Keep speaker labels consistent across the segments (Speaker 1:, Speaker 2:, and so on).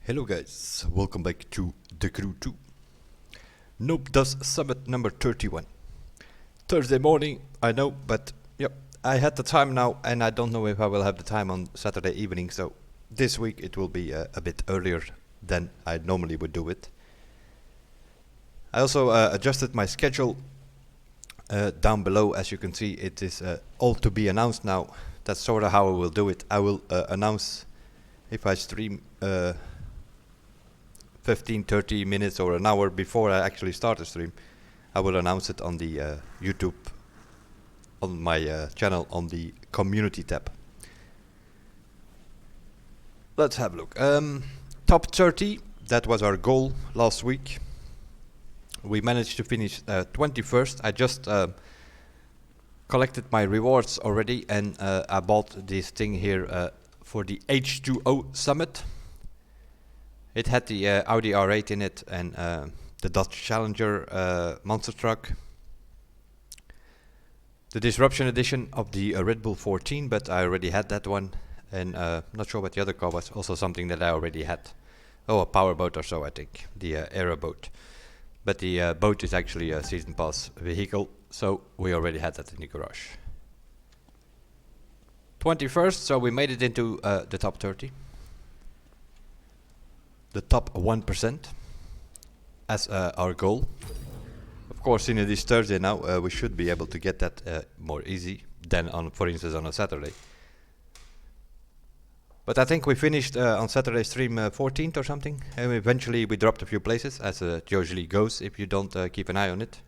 Speaker 1: Hello guys, welcome back to The Crew 2. Noob does summit number 31. Thursday morning, I know, but yep, I had the time now and I don't know if I will have the time on Saturday evening, so this week it will be a bit earlier than I normally would do it. I also adjusted my schedule down below. As you can see, it is all to be announced now. That's sort of how I will do it. I will announce if I stream 15-30 minutes or an hour before I actually start the stream. I will announce it on the YouTube, on my channel, on the community tab. Let's have a look. Top 30, that was our goal last week. We managed to finish 21st. I just collected my rewards already, and I bought this thing here for the H2O summit. It had the Audi R8 in it and the Dodge Challenger monster truck. The Disruption edition of the Red Bull 14, but I already had that one. And not sure what the other car was, also something that I already had. Oh, a powerboat or so, I think, the aeroboat. But the boat is actually a season pass vehicle, so we already had that in the garage. 21st, so we made it into the top 30. The top 1% as our goal. Of course, in it is Thursday now, we should be able to get that more easy than on, for instance, on a Saturday. But I think we finished on Saturday stream 14th or something, and eventually we dropped a few places, as it usually goes if you don't keep an eye on it.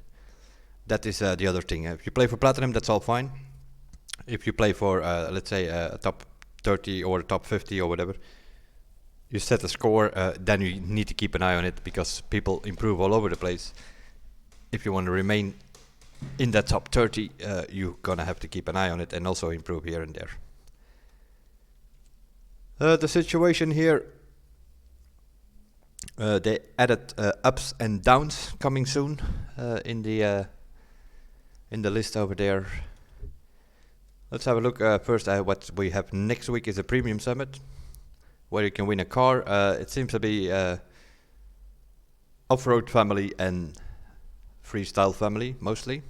Speaker 1: That is the other thing. If you play for Platinum, that's all fine. If you play for, let's say, a top 30 or a top 50 or whatever, you set a score, then you need to keep an eye on it, because people improve all over the place. If you want to remain in that top 30, you're gonna have to keep an eye on it and also improve here and there. The situation here, they added ups and downs coming soon in the list over there. Let's have a look first at what we have next week. Is a premium summit where you can win a car. It seems to be off-road family and freestyle family mostly.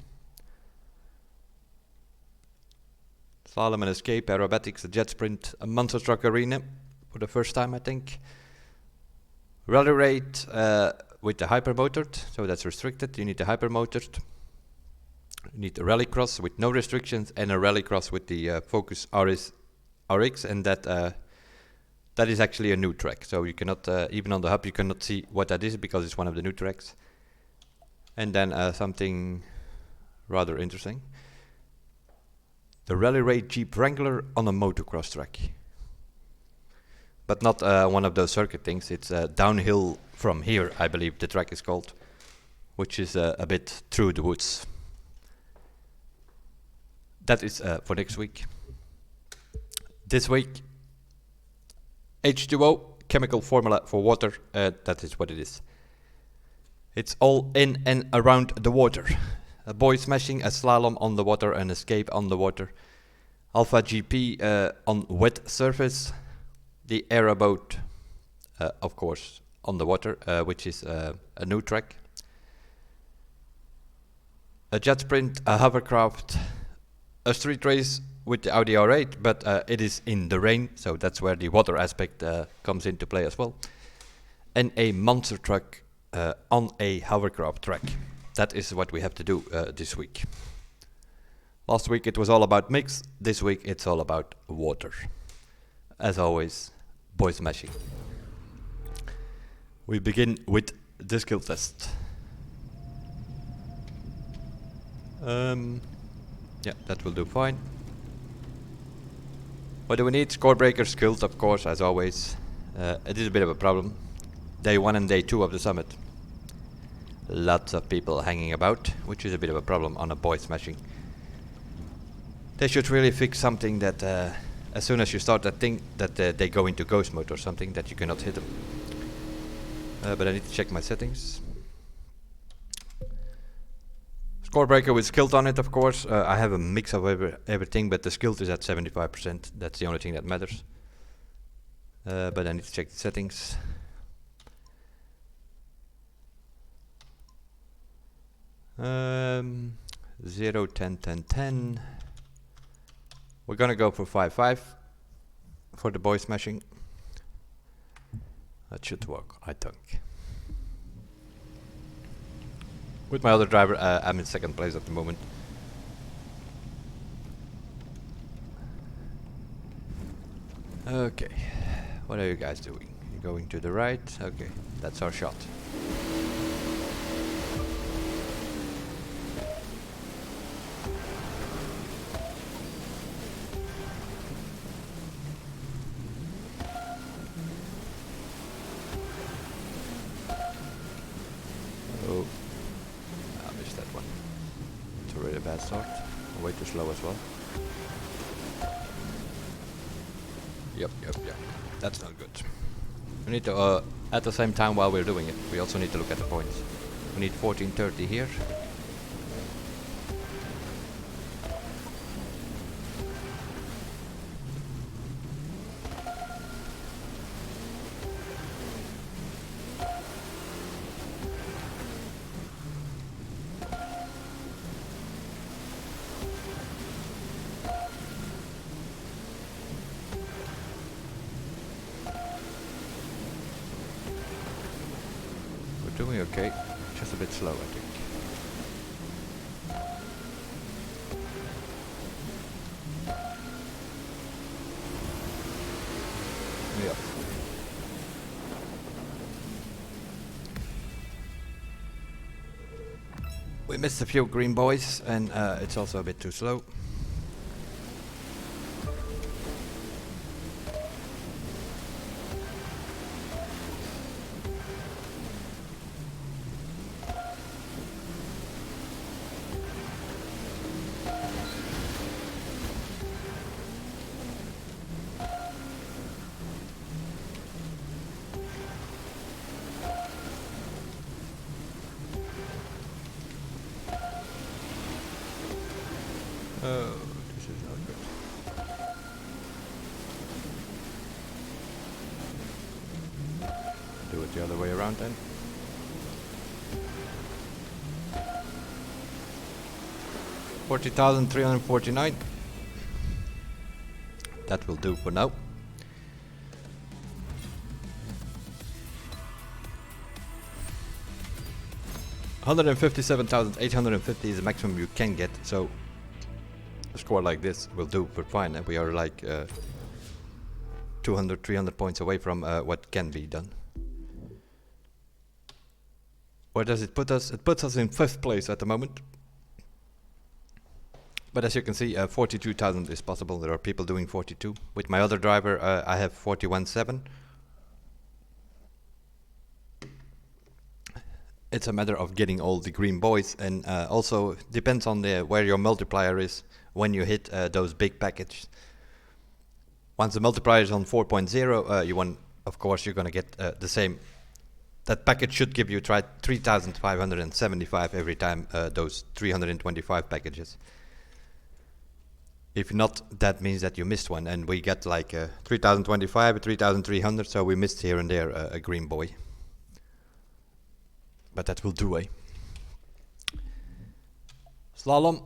Speaker 1: Slalom and escape, aerobatics, a jet sprint, a monster truck arena for the first time, I think. Rally raid with the hypermotored, so that's restricted. You need the hypermotored. You need a rallycross with no restrictions, and a rallycross with the Focus RX, and that is actually a new track. So you cannot, even on the hub, you cannot see what that is because it's one of the new tracks. And then something rather interesting. The Rally Raid Jeep Wrangler on a motocross track. But not one of those circuit things. It's downhill from here, I believe the track is called. Which is a bit through the woods. That is for next week. This week, H2O, chemical formula for water. That is what it is. It's all in and around the water. A boy smashing, a slalom on the water, an escape on the water. Alpha GP on wet surface. The aeroboat, of course, on the water, which is a new track. A jet sprint, a hovercraft, a street race with the Audi R8, but it is in the rain, so that's where the water aspect comes into play as well. And a monster truck on a hovercraft track. That is what we have to do this week. Last week it was all about mix. This week it's all about water. As always, boy smashing. We begin with the skill test. Yeah, that will do fine. What do we need? Score breaker skills, of course, as always. It is a bit of a problem. Day 1 and day 2 of the summit. Lots of people hanging about, which is a bit of a problem on a boy smashing. They should really fix something that as soon as you start that thing, that they go into ghost mode or something, that you cannot hit them. But I need to check my settings. Score breaker with skilled on it, of course. I have a mix of everything, but the skilled is at 75%. That's the only thing that matters. But I need to check the settings. 0, 10, 10, 10. We're gonna go for 5, 5 for the boy smashing. That should work, I think. With my other driver, I'm in second place at the moment. Okay, what are you guys doing? You're going to the right? Okay, that's our shot. Oh, I missed that one. It's a really bad start. Way too slow as well. Yep. That's not good. We need to, at the same time while we're doing it, we also need to look at the points. We need 1430 here. Doing okay, just a bit slow, I think. Yeah. We missed a few green boys, and it's also a bit too slow. Oh, this is not good. Do it the other way around then. $40,349. That will do for now. $157,850 is the maximum you can get, so a score like this will do for fine, and we are like 200, 300 points away from what can be done. Where does it put us? It puts us in 5th place at the moment. But as you can see, 42,000 is possible. There are people doing 42. With my other driver, I have 41.7. It's a matter of getting all the green boys, and also depends on where your multiplier is when you hit those big packages. Once the multiplier is on 4.0, you want, of course, you're gonna get the same. That package should give you 3,575 every time those 325 packages. If not, that means that you missed one, and we get like 3,025, 3,300, so we missed here and there a green boy. But that will do, eh? Slalom.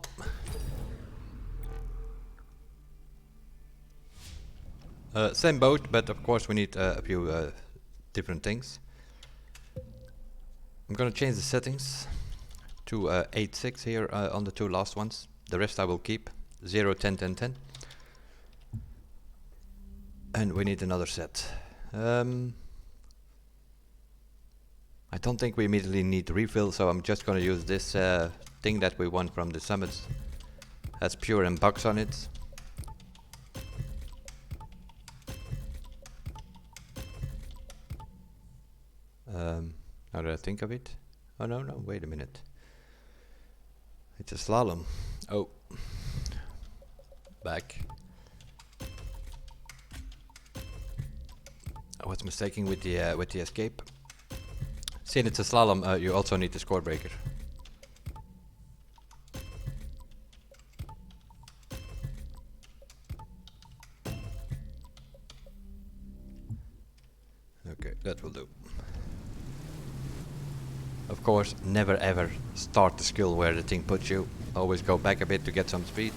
Speaker 1: Same boat, but of course we need a few different things. I'm gonna change the settings to 8.6 here on the two last ones. The rest I will keep. 0, 10, 10, 10. And we need another set. I don't think we immediately need to refill, so I'm just gonna use this thing that we won from the summits. Has pure and bugs on it. Now that I think of it. Oh no, wait a minute. It's a slalom. Oh. Back. I was mistaken with the escape. Seeing it's a slalom, you also need the score breaker. Okay, that will do. Of course, never ever start the skill where the thing puts you. Always go back a bit to get some speed.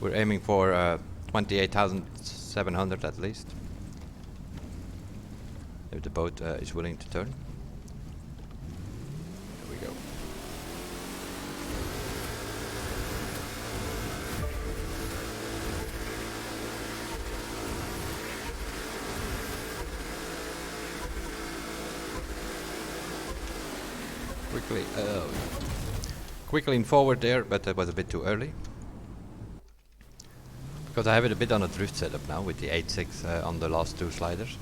Speaker 1: We're aiming for 28,700 at least. If the boat is willing to turn. There we go. Quickly in forward there, but that was a bit too early. Because I have it a bit on a drift setup now with the 8.6 on the last two sliders.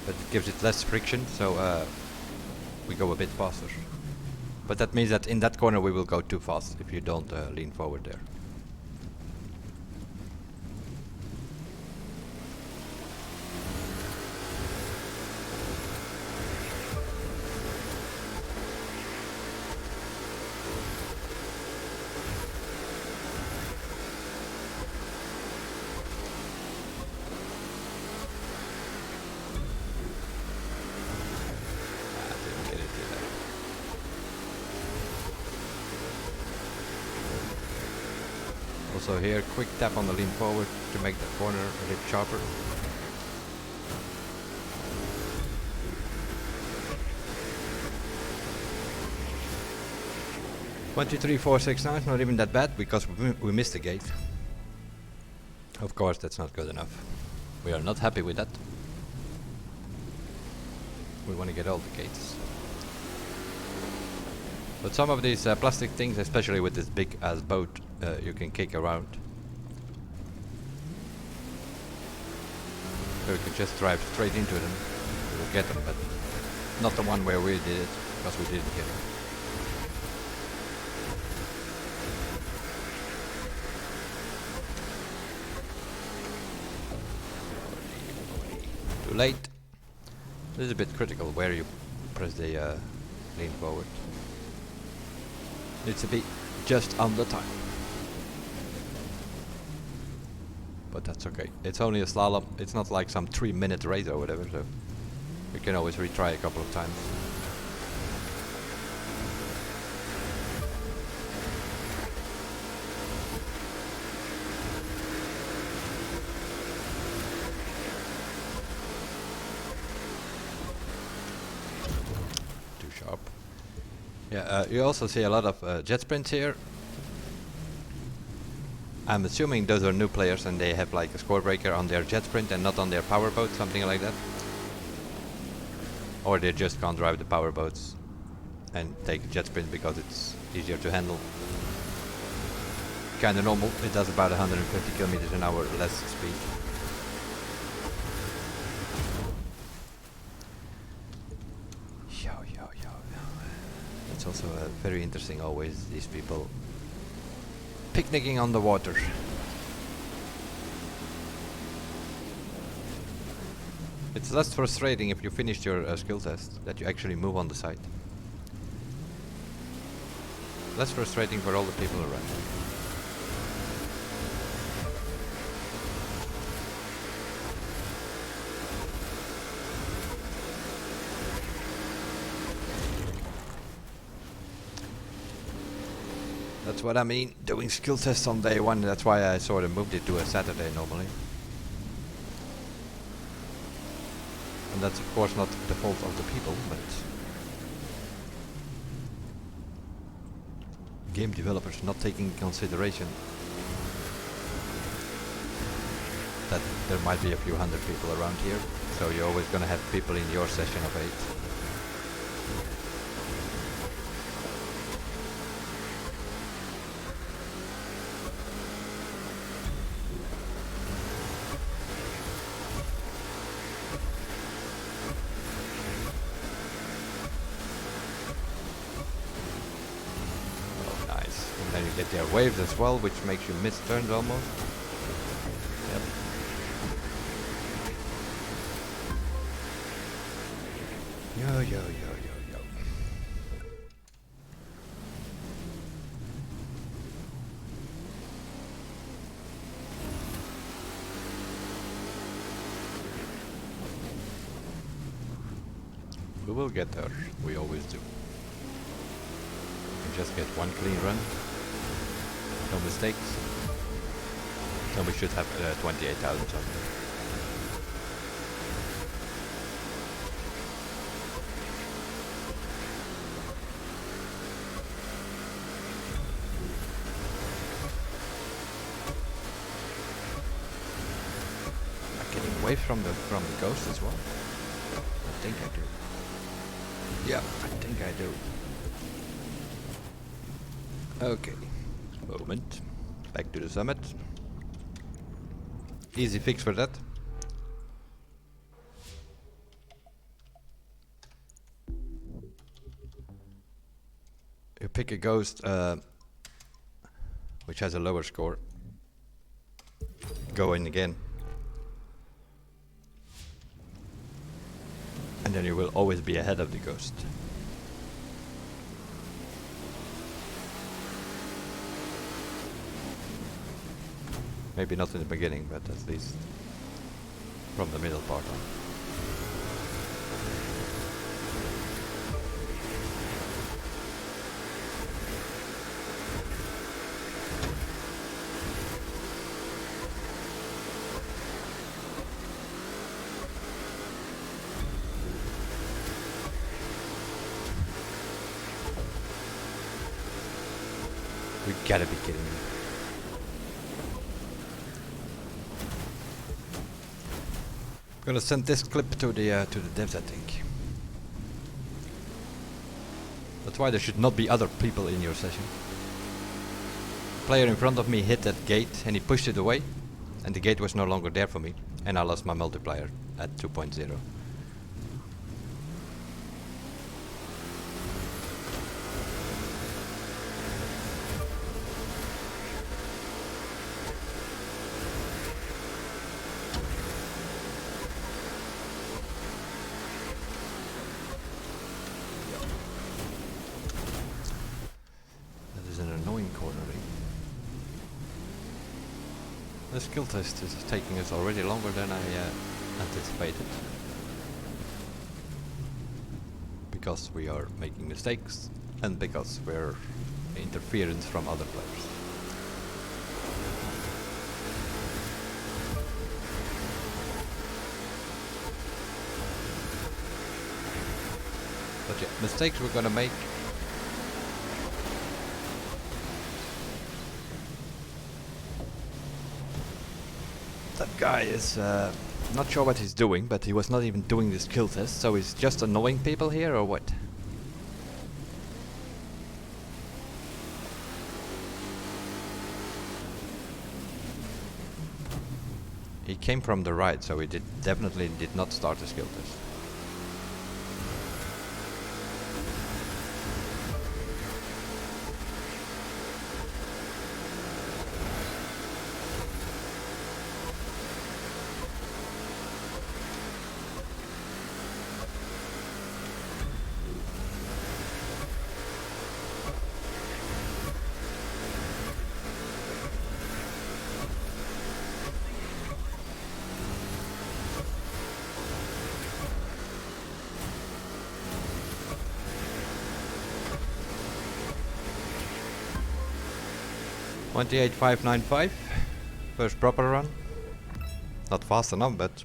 Speaker 1: But it gives it less friction, so we go a bit faster. But that means that in that corner we will go too fast if you don't lean forward there. Also here, quick tap on the lean forward to make that corner a bit sharper. $23,469, not even that bad because we missed the gate. Of course, that's not good enough. We are not happy with that. We want to get all the gates. But some of these plastic things, especially with this big ass boat, you can kick around. So you can just drive straight into them. You will get them, but not the one where we did it, because we didn't get them. Too late. This is a bit critical where you press the lean forward. Needs to be just on the time. But that's okay. It's only a slalom. It's not like some 3-minute race or whatever, so we can always retry a couple of times. Too sharp. Yeah, you also see a lot of jet sprints here. I'm assuming those are new players and they have like a score breaker on their jet sprint and not on their power boat, something like that. Or they just can't drive the power boats and take a jet sprint because it's easier to handle. Kinda normal, it does about 150 kilometers an hour less speed. It's also very interesting always, these people picnicking on the water. It's less frustrating if you finished your skill test, that you actually move on the side. Less frustrating for all the people around. That's what I mean, doing skill tests on day one. That's why I sort of moved it to a Saturday normally. And that's of course not the fault of the people, but game developers not taking into consideration that there might be a few hundred people around here, so you're always gonna have people in your session of 8. Then you get their waves as well, which makes you miss turns almost. Yep. Yo, yo, yo, yo, yo. We will get there, we always do. We can just get one clean run, no mistakes, then we should have 28,000 something. Away from the ghost as well? I think I do. Yeah, I think I do. Okay. Moment. Back to the summit. Easy fix for that. You pick a ghost which has a lower score. Go in again. And then you will always be ahead of the ghost. Maybe not in the beginning, but at least from the middle part on. You gotta be kidding me. I'm gonna send this clip to the devs, I think. That's why there should not be other people in your session. The player in front of me hit that gate and he pushed it away, and the gate was no longer there for me, and I lost my multiplier at 2.0. The skill test is taking us already longer than I anticipated. Because we are making mistakes and because we're interference from other players. But yeah, mistakes we're gonna make. That guy is not sure what he's doing, but he was not even doing the skill test, so he's just annoying people here, or what? He came from the right, so he definitely did not start the skill test. $28,595, first proper run. Not fast enough, but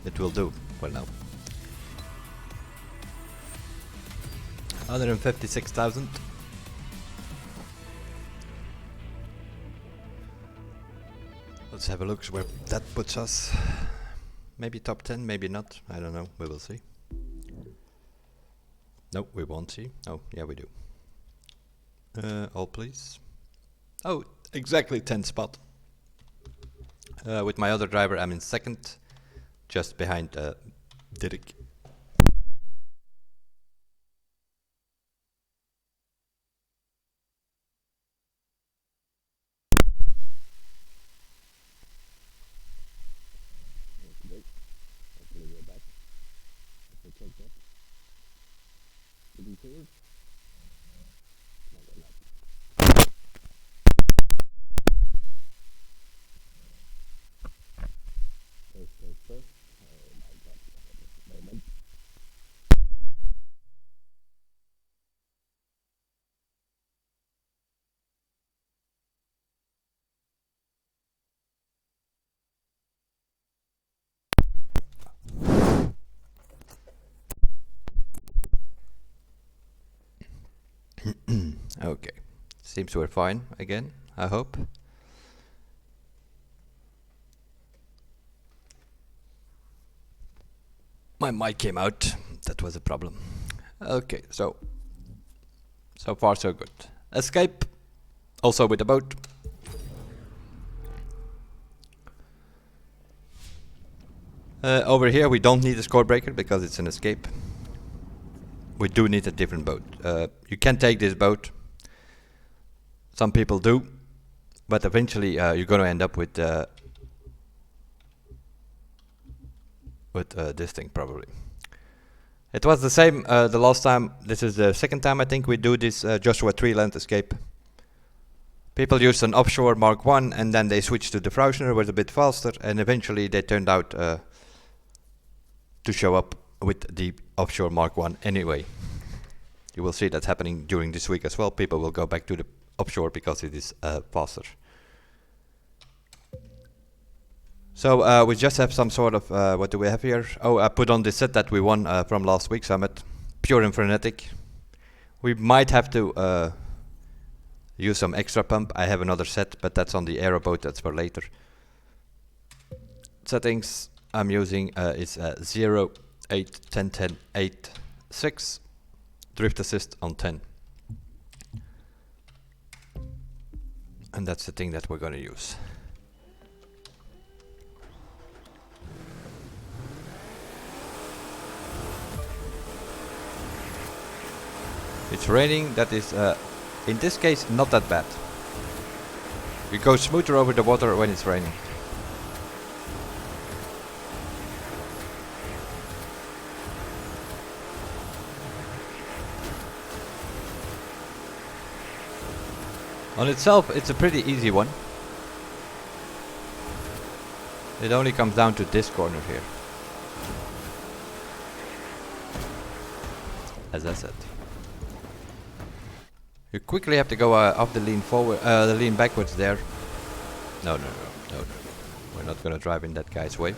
Speaker 1: it will do for now. 156,000. Let's have a look where that puts us. Maybe top 10, maybe not. I don't know. We will see. No, we won't see. Oh, yeah, we do. All please. Oh, exactly 10th spot. With my other driver, I'm in second, just behind Dirk. Okay, seems we're fine again, I hope. My mic came out, that was a problem. Okay, so far so good. Escape, also with the boat. Over here we don't need a score breaker because it's an escape. We do need a different boat. You can take this boat. Some people do, but eventually you're gonna end up with this thing probably. It was the same the last time. This is the second time I think we do this Joshua Tree-Land escape. People used an offshore Mark 1 and then they switched to the Frausner, was a bit faster, and eventually they turned out to show up with the offshore Mark 1 anyway. You will see that happening during this week as well. People will go back to the offshore because it is faster. So we just have some sort of, what do we have here? Oh, I put on the set that we won from last week's summit. Pure and frenetic. We might have to use some extra pump. I have another set, but that's on the aeroboat, that's for later. Settings I'm using is 0, 8, 10, 10, 8, 6. Drift assist on 10. And that's the thing that we're gonna use. It's raining, that is in this case not that bad. You go smoother over the water when it's raining. On itself it's a pretty easy one. It only comes down to this corner here. As I said. You quickly have to go off the lean forward, the lean backwards there. No. We're not gonna drive in that guy's way.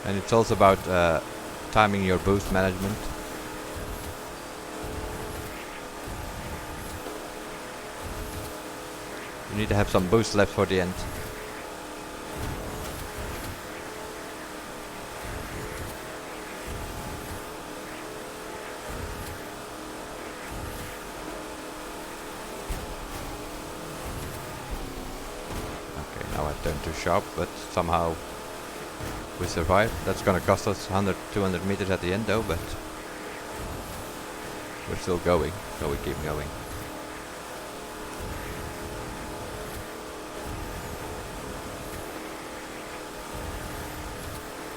Speaker 1: And it's also about timing your boost management. You need to have some boost left for the end. Turned too sharp, but somehow we survived. That's gonna cost us 100, 200 meters at the end though, but we're still going, so we keep going.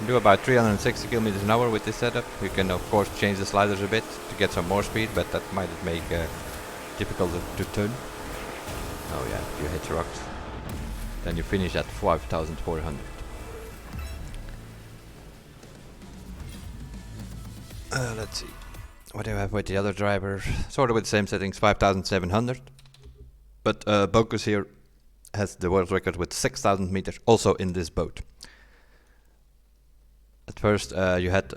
Speaker 1: Do about 360 kilometers an hour with this setup. You can of course change the sliders a bit to get some more speed, but that might make difficult to turn. Oh yeah, you hit rocks. Then you finish at 5,400. Let's see. What do I have with the other driver? Sort of with the same settings, 5,700. But Bocus here has the world record with 6,000 meters, also in this boat. At first you had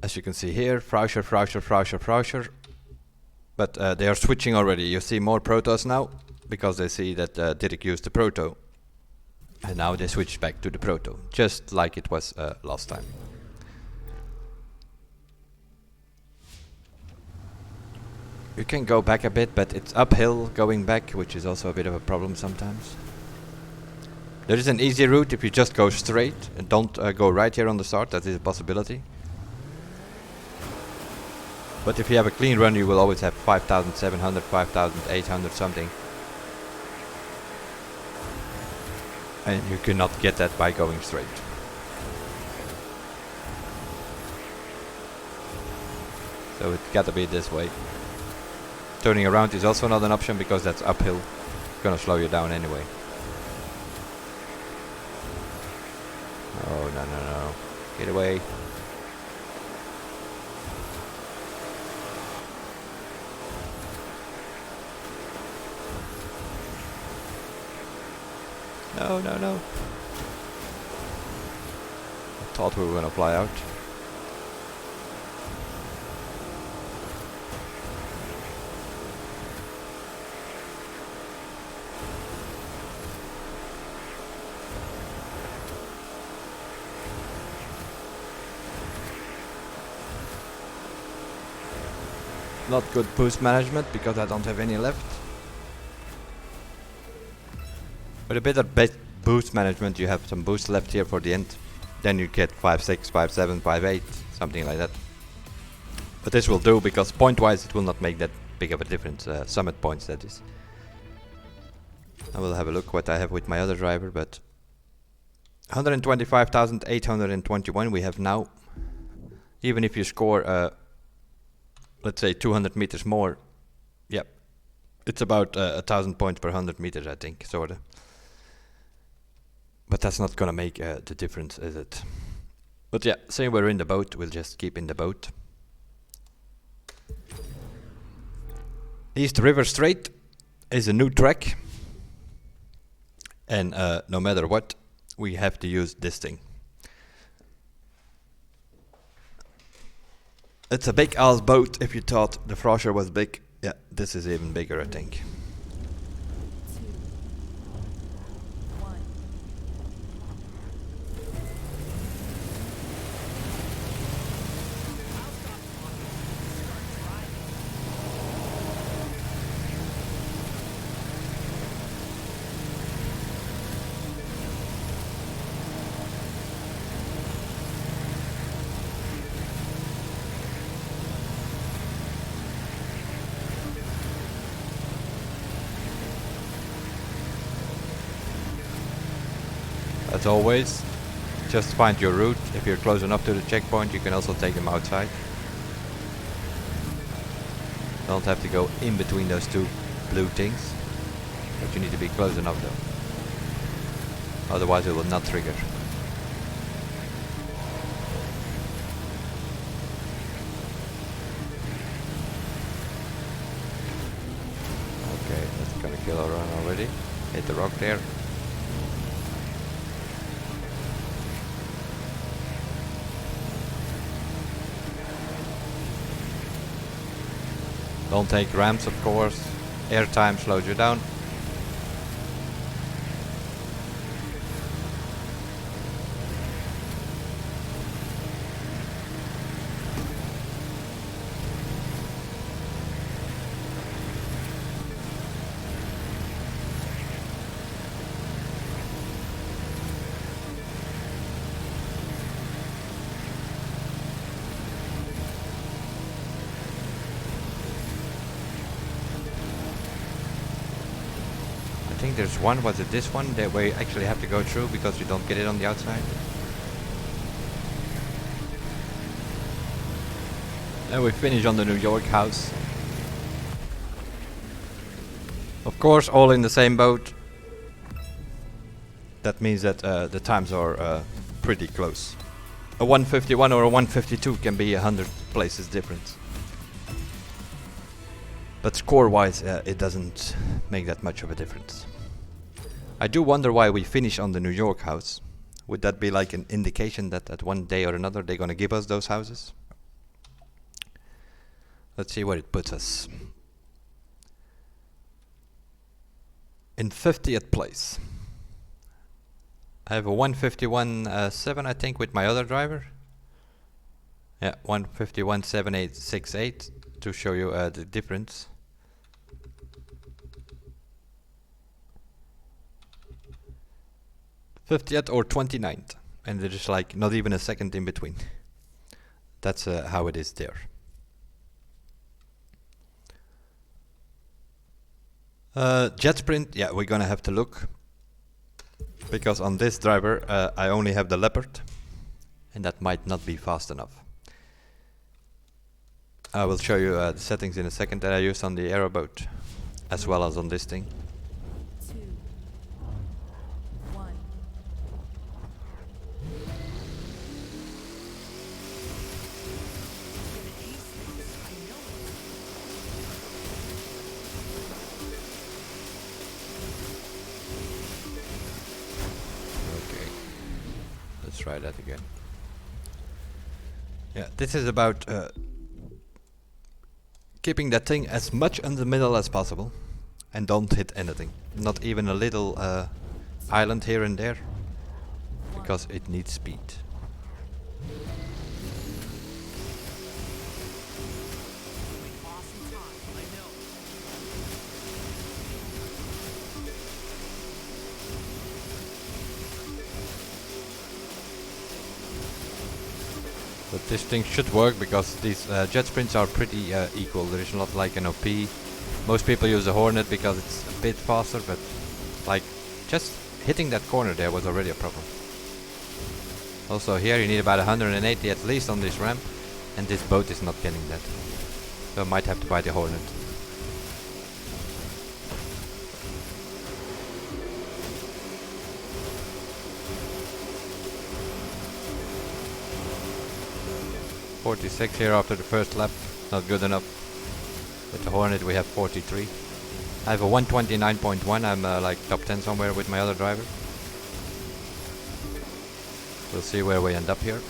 Speaker 1: as you can see here, Frauscher. But they are switching already. You see more Protos now, because they see that Dirk used the Proto. And now they switch back to the Proto, just like it was last time. You can go back a bit, but it's uphill going back, which is also a bit of a problem sometimes. There is an easy route if you just go straight and don't go right here on the start. That is a possibility. But if you have a clean run, you will always have 5,700, 5,800 something. And you cannot get that by going straight. So it's gotta be this way. Turning around is also not an option because that's uphill. It's gonna slow you down anyway. Oh, no. Get away. No, no, no. I thought we were gonna fly out. Not good boost management because I don't have any left. With a bit of boost management, you have some boost left here for the end. Then you get 5.6, 5.7, 5.8, something like that. But this will do because point-wise it will not make that big of a difference. Summit points, that is. I will have a look what I have with my other driver, but 125,821 we have now. Even if you score, let's say 200 meters more, yep, it's about 1,000 points per 100 meters, I think, sorta. But that's not gonna make the difference, is it? But yeah, say we're in the boat, we'll just keep in the boat. East River Strait is a new track, and no matter what, we have to use this thing. It's a big ass boat. If you thought the Frosher was big, yeah, this is even bigger, I think. As always, just find your route. If you're close enough to the checkpoint, you can also take them outside. Don't have to go in between those two blue things, but you need to be close enough though. Otherwise it will not trigger. Okay, that's gonna kill our run already. Hit the rock there. Don't take ramps, of course. Airtime slows you down. I think there's one, was it this one, that we actually have to go through because you don't get it on the outside? And we finish on the New York house. Of course, all in the same boat. That means that the times are pretty close. A 151 or a 152 can be 100 places different. But score-wise, it doesn't make that much of a difference. I do wonder why we finish on the New York house. Would that be like an indication that at one day or another they're gonna give us those houses? Let's see where it puts us. In 50th place. I have a 151.7 I think with my other driver. Yeah, 151.7868 to show you the difference. 50th or 29th, and there's like not even a second in between. That's how it is there. Jet sprint, yeah, we're gonna have to look, because on this driver I only have the Leopard, and that might not be fast enough. I will show you the settings in a second that I use on the aeroboat, as well as on this thing. try that again. Yeah, this is about keeping that thing as much in the middle as possible. And don't hit anything. Not even a little island here and there. Because it needs speed. But this thing should work because these jet sprints are pretty equal. There is not like an OP. Most people use the Hornet because it's a bit faster, but like just hitting that corner there was already a problem. Also here you need about 180 at least on this ramp, and this boat is not getting that. So I might have to buy the Hornet. .46 here after the first lap, not good enough. With the Hornet we have 43. I have a 129.1, I'm like top 10 somewhere with my other driver. We'll see where we end up here.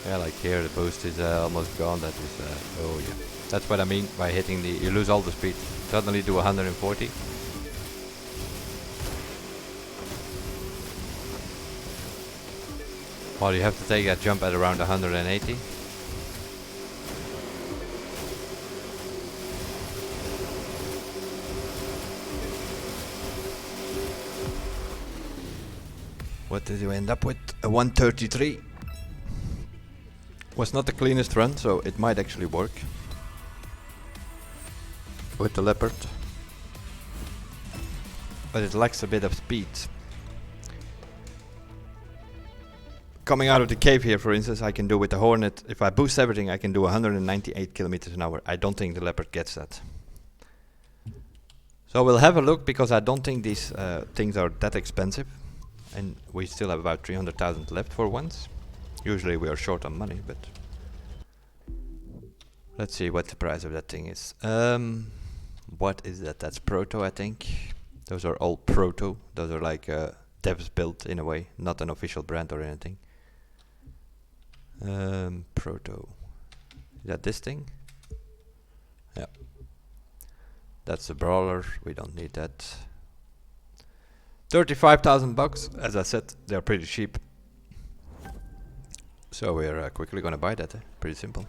Speaker 1: Yeah, like here the boost is almost gone. That is, oh yeah. That's what I mean by hitting the, you lose all the speed. Suddenly do 140. Well, you have to take that jump at around 180. What did you end up with? A 133. Was not the cleanest run, so it might actually work. With the Leopard. But it lacks a bit of speed. Coming out of the cave here, for instance, I can do with the Hornet, if I boost everything, I can do 198 kilometers an hour. I don't think the Leopard gets that. So we'll have a look, because I don't think these things are that expensive. And we still have about 300,000 left for once. Usually we are short on money, but... Let's see what the price of that thing is. What is that? That's Proto, I think. Those are all Proto. Those are like devs built in a way, not an official brand or anything. Proto. Is that this thing? Yeah. That's the brawler. We don't need that. 35,000 bucks. As I said, they're pretty cheap. So we're quickly gonna buy that. Pretty simple.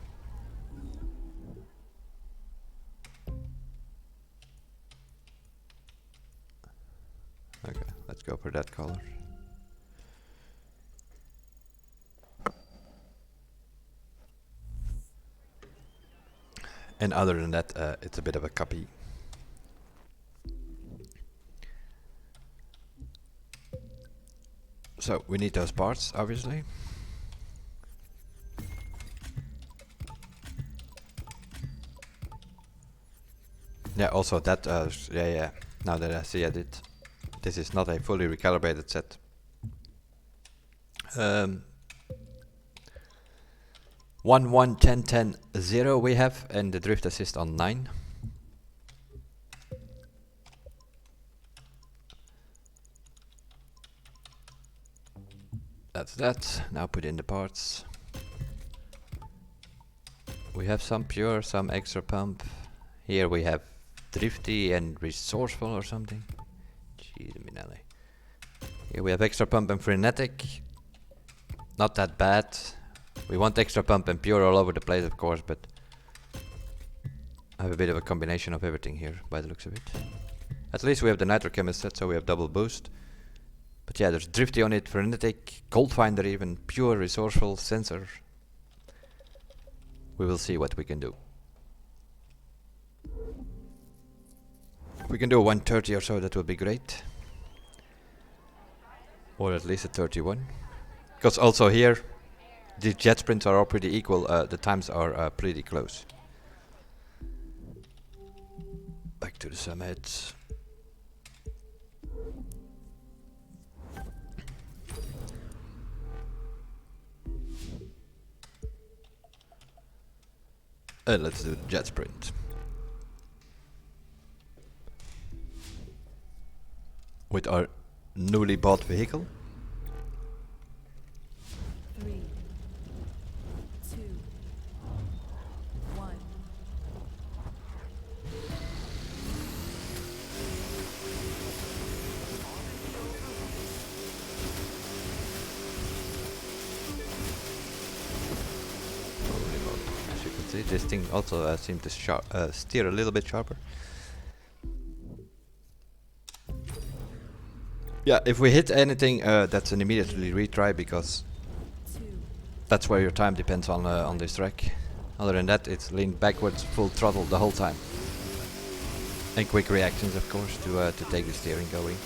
Speaker 1: Okay, let's go for that color. And other than that, it's a bit of a copy. So we need those parts, obviously. Yeah, also that, yeah, now that I see it, this is not a fully recalibrated set. 1 1 10 10 0 we have, and the drift assist on 9. That's that. Now put in the parts. We have some pure, some extra pump. Here we have drifty and resourceful or something. Jeez, Minelli. Here we have extra pump and frenetic. Not that bad. We want extra pump and pure all over the place, of course, but I have a bit of a combination of everything here, by the looks of it. At least we have the nitrochemist set, so we have double boost. But yeah, there's drifty on it, frenetic, cold finder even, pure, resourceful, sensor. We will see what we can do. If we can do a 130 or so, that would be great. Or at least a 31. Because also here, the jet sprints are all pretty equal, the times are pretty close. Back to the summit. And let's do the jet sprint. with our newly bought vehicle.
Speaker 2: 3, 2, 1.
Speaker 1: Holy moly. As you can see, this thing also seems to steer a little bit sharper. Yeah, if we hit anything, that's an immediately retry, because that's where your time depends on this track. Other than that, it's lean backwards, full throttle the whole time. And quick reactions, of course, to take the steering going.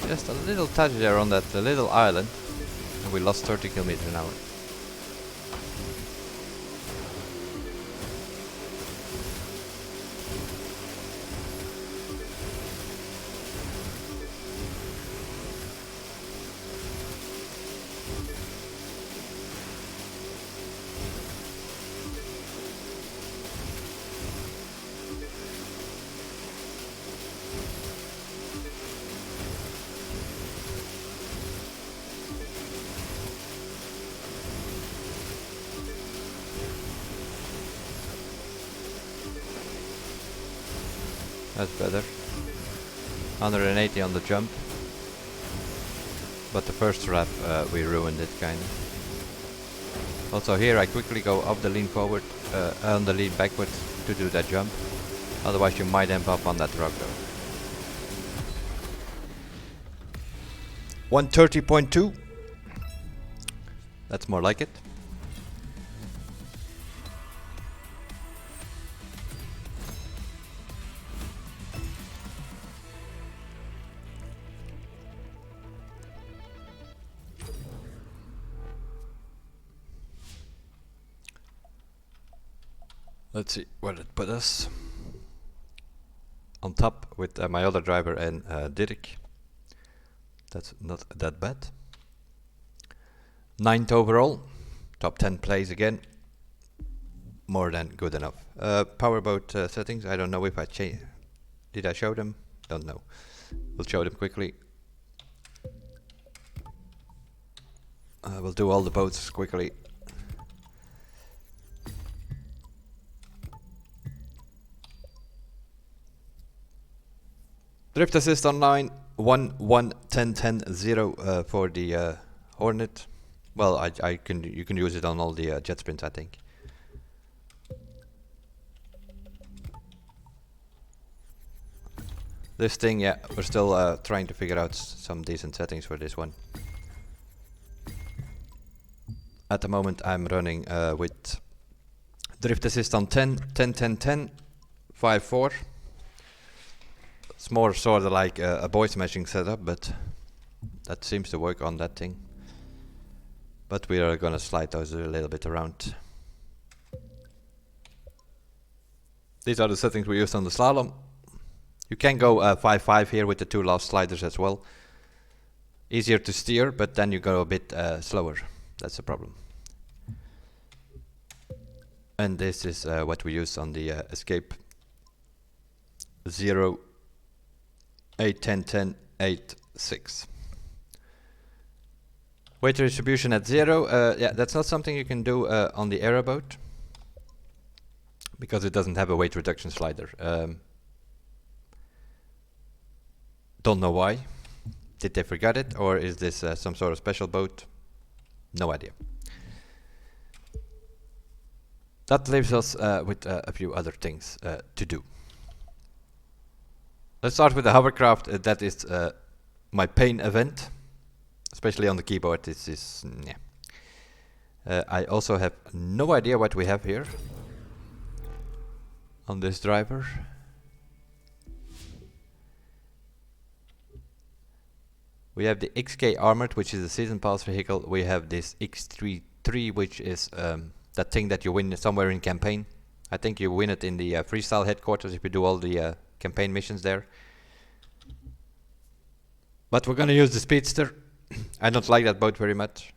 Speaker 1: Just a little touch there on that little island, and we lost 30 kilometers an hour. That's better. 180 on the jump. But the first lap we ruined it kinda. Also here I quickly go up the lean forward, on the lean backwards to do that jump. Otherwise you might end up on that rock though. 130.2. That's more like it. Let's see where it put us. On top with my other driver and Dirk. That's not that bad. 9th overall. Top 10 plays again. More than good enough. Powerboat settings. I don't know if I changed. Did I show them? Don't know. We'll show them quickly. We'll do all the boats quickly. Drift assist on 9, 1, 1, 10, 10, 0 for the Hornet. Well, you can use it on all the jet sprints, I think. This thing, yeah, we're still trying to figure out some decent settings for this one. At the moment I'm running with drift assist on 10, 10, 10, 10, 5, 4. It's more sort of like a voice meshing setup, but that seems to work on that thing. But we are gonna slide those a little bit around. These are the settings we used on the slalom. You can go 5-5 here with the 2 last sliders as well. Easier to steer, but then you go a bit slower. That's the problem. And this is what we use on the Escape. 0, 8, 10, 10, 8, 6. Weight distribution at 0. Yeah, that's not something you can do on the aeroboat, because it doesn't have a weight reduction slider. Don't know why. Did they forget it, or is this some sort of special boat? No idea. That leaves us with a few other things to do. Let's start with the hovercraft. That is my pain event, especially on the keyboard. This is yeah. I also have no idea what we have here on this driver. We have the XK Armored, which is a season pass vehicle. We have this X33, which is that thing that you win somewhere in campaign. I think you win it in the freestyle headquarters if you do all the campaign missions there. But we're gonna use the Speedster. I don't like that boat very much.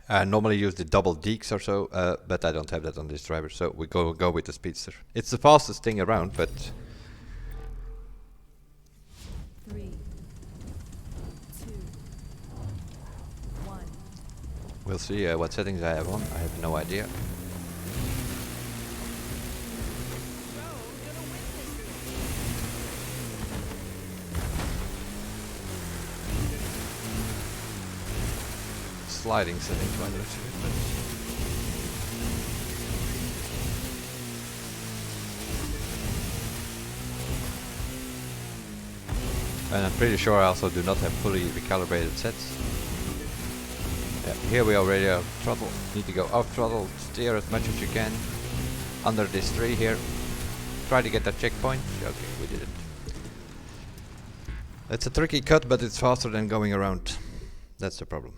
Speaker 1: I normally use the double deeks or so, but I don't have that on this driver, so we go with the Speedster. It's the fastest thing around, but
Speaker 2: 3, 2, 1.
Speaker 1: we'll see what settings I have on. I have no idea. Sliding settings by the looks of it, but and I'm pretty sure I also do not have fully recalibrated sets. Yeah, here we already are throttle. Need to go off throttle, steer as much as you can under this tree here. Try to get that checkpoint. Okay, we did it. It's a tricky cut, but it's faster than going around. That's the problem.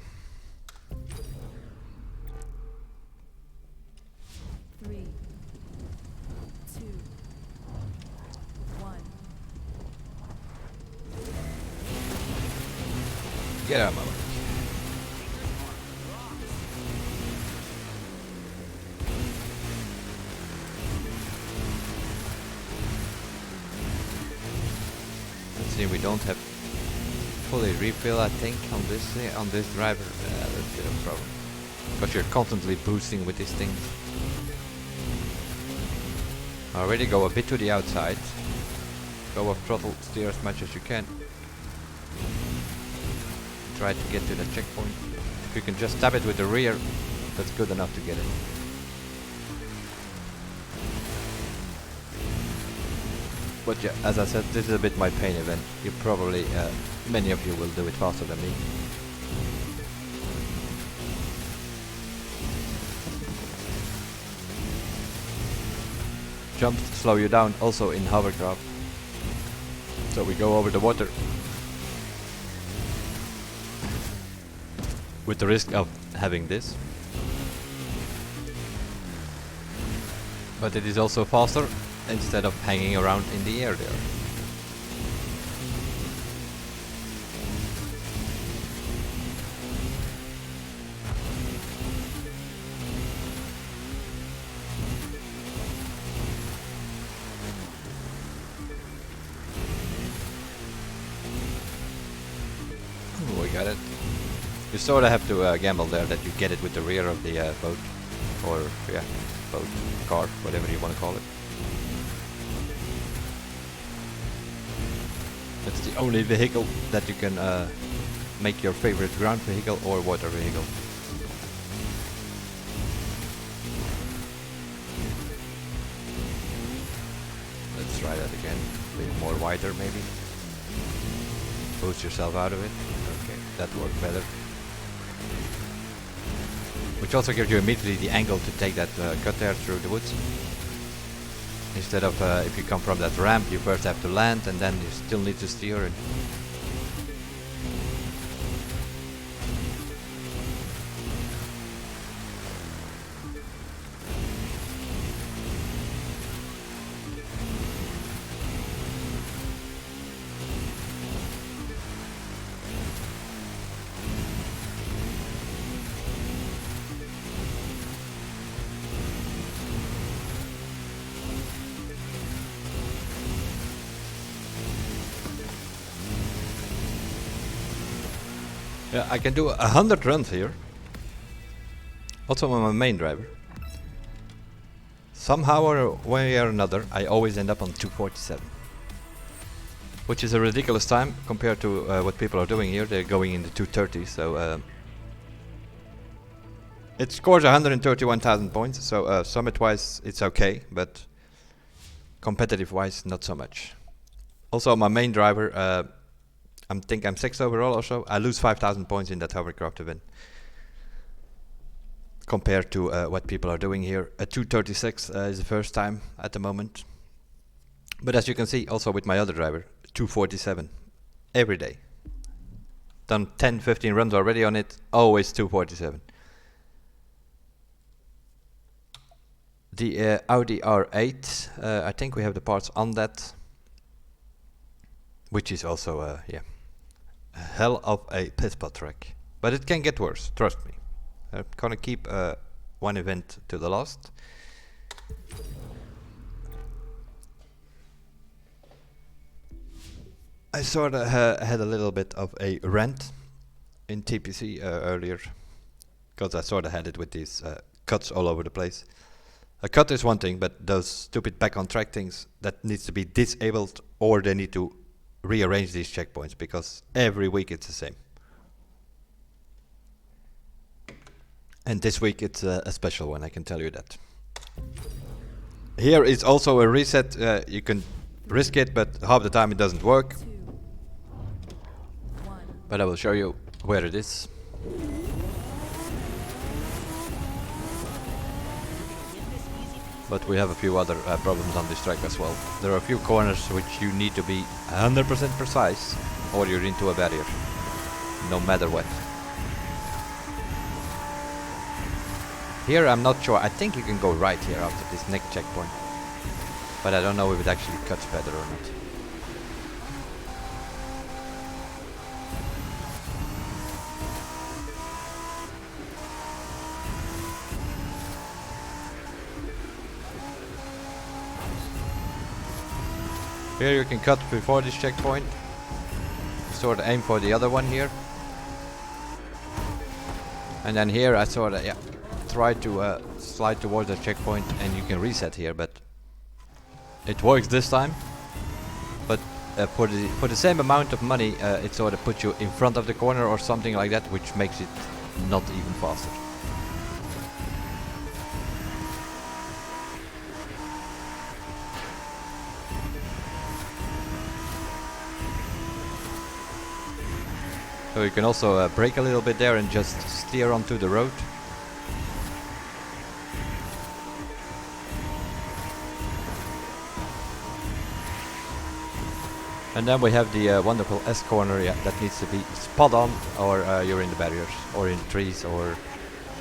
Speaker 2: 3, 2, 1.
Speaker 1: Get out of my way. Let's see, we don't have fully refill, I think, on this driver. That's a bit of a problem, because you're constantly boosting with these things. Already go a bit to the outside. Go off throttle, steer as much as you can. Try to get to the checkpoint. If you can just tap it with the rear, that's good enough to get it. But yeah, as I said, this is a bit my pain event. You probably, many of you will do it faster than me. Jumps slow you down also in hovercraft. So we go over the water with the risk of having this. But it is also faster instead of hanging around in the air there. Oh, we got it. You sort of have to gamble there that you get it with the rear of the boat. Or, yeah, boat, car, whatever you want to call it. It's the only vehicle that you can make your favorite ground vehicle or water vehicle. Let's try that again. A bit more wider maybe. Boost yourself out of it. Okay, that worked better. Which also gives you immediately the angle to take that cut there through the woods. Instead of if you come from that ramp, you first have to land and then you still need to steer it. Yeah, I can do 100 runs here. Also on my main driver. Somehow or way or another, I always end up on 247. Which is a ridiculous time compared to what people are doing here. They're going in the 230, so... it scores 131,000 points, so summit-wise it's okay, but competitive-wise not so much. Also my main driver, I think I'm 6th overall or so. I lose 5,000 points in that hovercraft event compared to what people are doing here. A 236 is the first time at the moment. But as you can see, also with my other driver, 247 every day. Done 10-15 runs already on it. Always 247. The Audi R8, I think we have the parts on that, which is also yeah, a hell of a pitspot track. But it can get worse, trust me. I'm gonna keep one event to the last. I sort of had a little bit of a rant in TPC earlier, because I sort of had it with these cuts all over the place. A cut is one thing, but those stupid back on track things, that needs to be disabled, or they need to rearrange these checkpoints, because every week it's the same. And this week it's a special one, I can tell you that. Here is also a reset. You can risk it, but half the time it doesn't work.
Speaker 2: 2, 1.
Speaker 1: But I will show you where it is. But we have a few other problems on this track as well. There are a few corners which you need to be 100% precise, or you're into a barrier, no matter what. Here I'm not sure. I think you can go right here after this next checkpoint, but I don't know if it actually cuts better or not. Here you can cut before this checkpoint. Sort of aim for the other one here. And then here I sort of, yeah, try to slide towards the checkpoint, and you can reset here, but it works this time. But for the same amount of money, it sort of puts you in front of the corner or something like that, which makes it not even faster. So you can also brake a little bit there and just steer onto the road. And then we have the wonderful S corner, yeah, that needs to be spot on, or you're in the barriers, or in the trees, or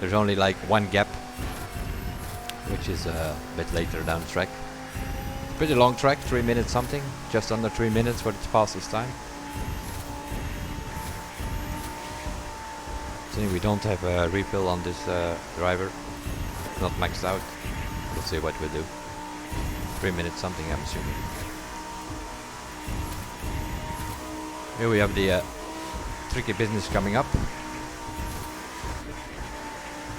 Speaker 1: there's only like one gap, which is a bit later down the track. Pretty long track, 3 minutes something, just under 3 minutes for its fastest time. See, we don't have a refill on this driver, it's not maxed out. We'll see what we'll do. 3 minutes something, I'm assuming. Here we have the tricky business coming up.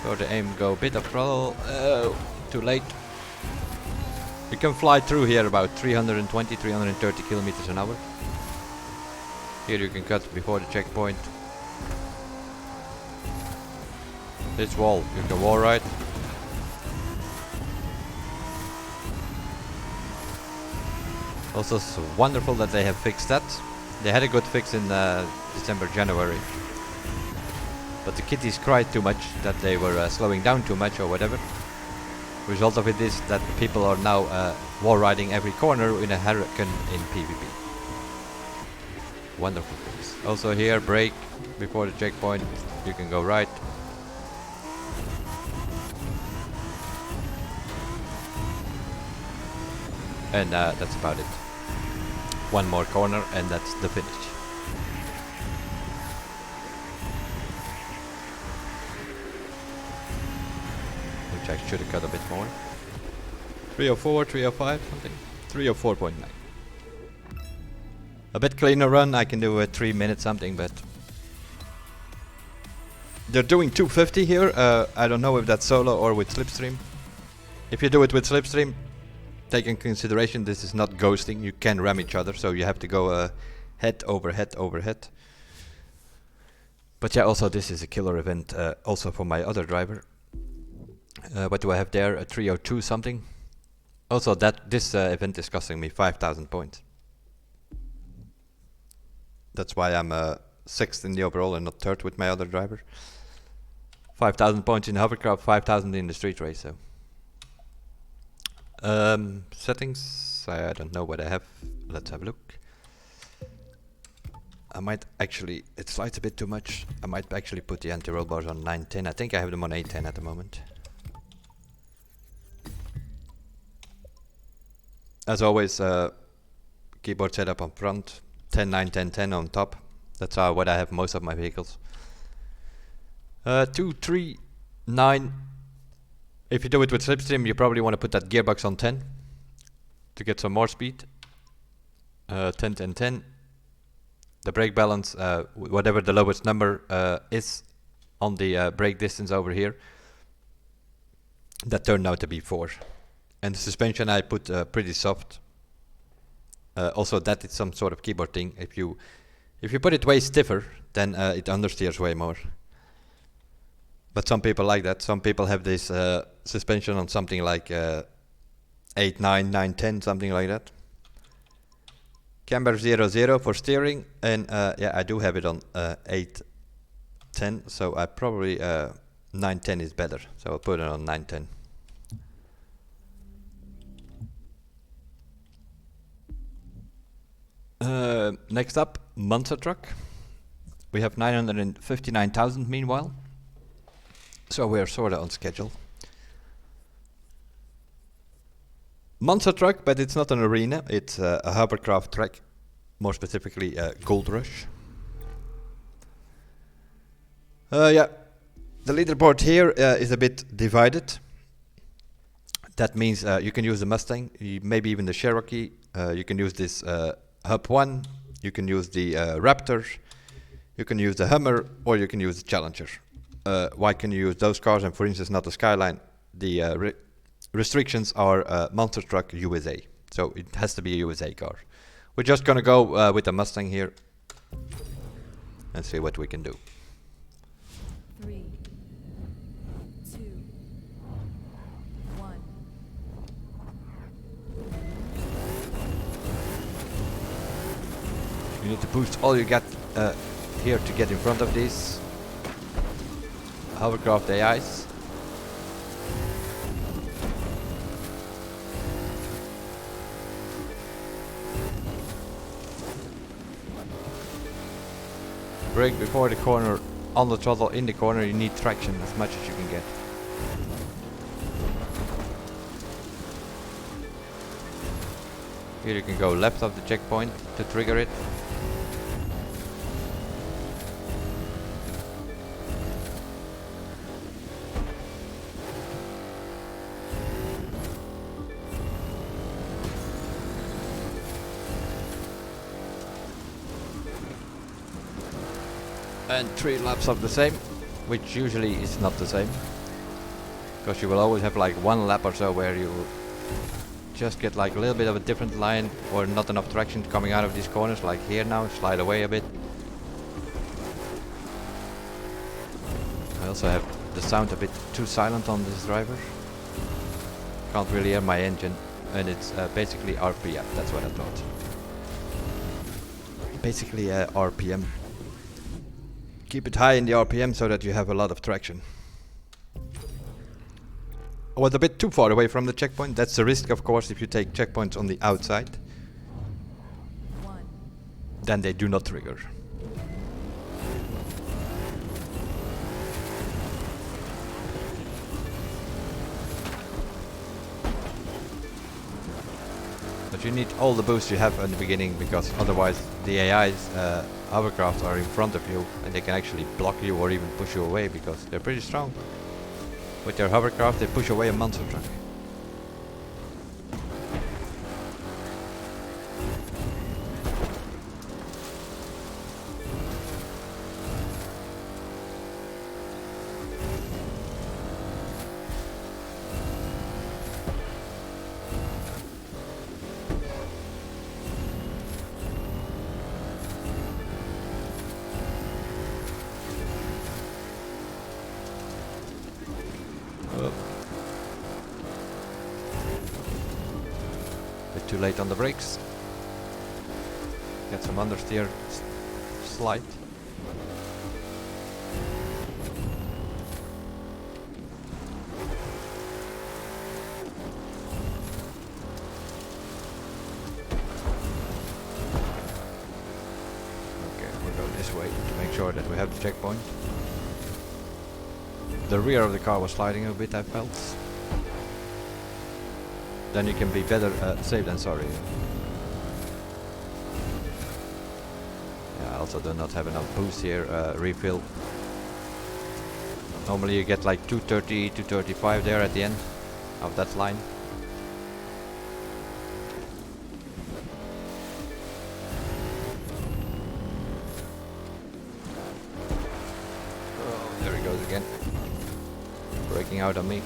Speaker 1: So the aim go a bit of throttle, too late. You can fly through here about 320, 330 kilometers an hour. Here you can cut before the checkpoint. This wall, you can wall ride. Also, it's wonderful that they have fixed that. They had a good fix in December, January. But the kitties cried too much that they were slowing down too much or whatever. Result of it is that people are now wall riding every corner in a hurricane in PvP. Wonderful things. Also here, brake before the checkpoint, you can go right. And that's about it. One more corner and that's the finish. Which I should have cut a bit more. 304, 305 something. 304.9. A bit cleaner run, I can do a 3 minutes something, but they're doing 250 here. I don't know if that's solo or with slipstream. If you do it with slipstream, take in consideration this is not ghosting. You can ram each other, so you have to go head over head over head. But yeah, also this is a killer event, also for my other driver. What do I have there? A 302 something. Also, that this event is costing me 5,000 points. That's why I'm 6th in the overall and not 3rd with my other driver. 5,000 points in hovercraft, 5,000 in the street race. So settings, I don't know what I have. Let's have a look. I might actually, it slides a bit too much. I might actually put the anti-roll bars on 910. I think I have them on 810 at the moment. As always, keyboard setup on front, 10, 9, 10, 10 on top. That's what I have most of my vehicles. 2, 3, 9. If you do it with slipstream, you probably want to put that gearbox on 10 to get some more speed. 10, 10, 10. The brake balance, whatever the lowest number is on the brake distance over here, that turned out to be 4. And the suspension I put pretty soft. Also, that is some sort of keyboard thing. If you put it way stiffer, then it understeers way more. But some people like that. Some people have this suspension on something like 8, 9, 9, 10, something like that. Camber 0, 0 for steering, and yeah, I do have it on 8, 10, so I probably 9, 10 is better, so I'll put it on 9, 10. Next up, monster truck. We have 959,000 meanwhile, so we're sorta on schedule. Monster truck, but it's not an arena, it's a hovercraft track, more specifically Gold Rush. Yeah, the leaderboard here is a bit divided. That means you can use the Mustang, maybe even the Cherokee, you can use this Hub 1, you can use the Raptor, you can use the Hummer, or you can use the Challenger. Why can you use those cars and for instance not the Skyline? The restrictions are monster truck USA, so it has to be a USA car. We're just gonna go with the Mustang here and see what we can do.
Speaker 2: 3, 2, 1.
Speaker 1: You need to boost all you got here to get in front of these hovercraft AIs. Brake before the corner, on the throttle, in the corner. You need traction as much as you can get. Here you can go left of the checkpoint to trigger it. And 3 laps of the same, which usually is not the same, because you will always have like 1 lap or so where you just get like a little bit of a different line or not enough traction coming out of these corners, like here now, slide away a bit. I also have the sound a bit too silent on this driver. Can't really hear my engine, and it's basically RPM, that's what I thought. Basically RPM. Keep it high in the RPM so that you have a lot of traction. I was a bit too far away from the checkpoint. That's the risk, of course, if you take checkpoints on the outside.
Speaker 2: 1.
Speaker 1: Then they do not trigger. But you need all the boost you have in the beginning, because otherwise the AI's hovercrafts are in front of you and they can actually block you or even push you away because they're pretty strong. With their hovercraft they push away a monster truck. Bit too late on the brakes. Get some understeer slide. Okay, we're have the checkpoint. The rear of the car was sliding a bit, I felt. Then you can be better safe than sorry. Yeah, I also do not have enough boost here, refill. Normally you get like 230, 235 there at the end of that line. Oh, there he goes again. Breaking out on me.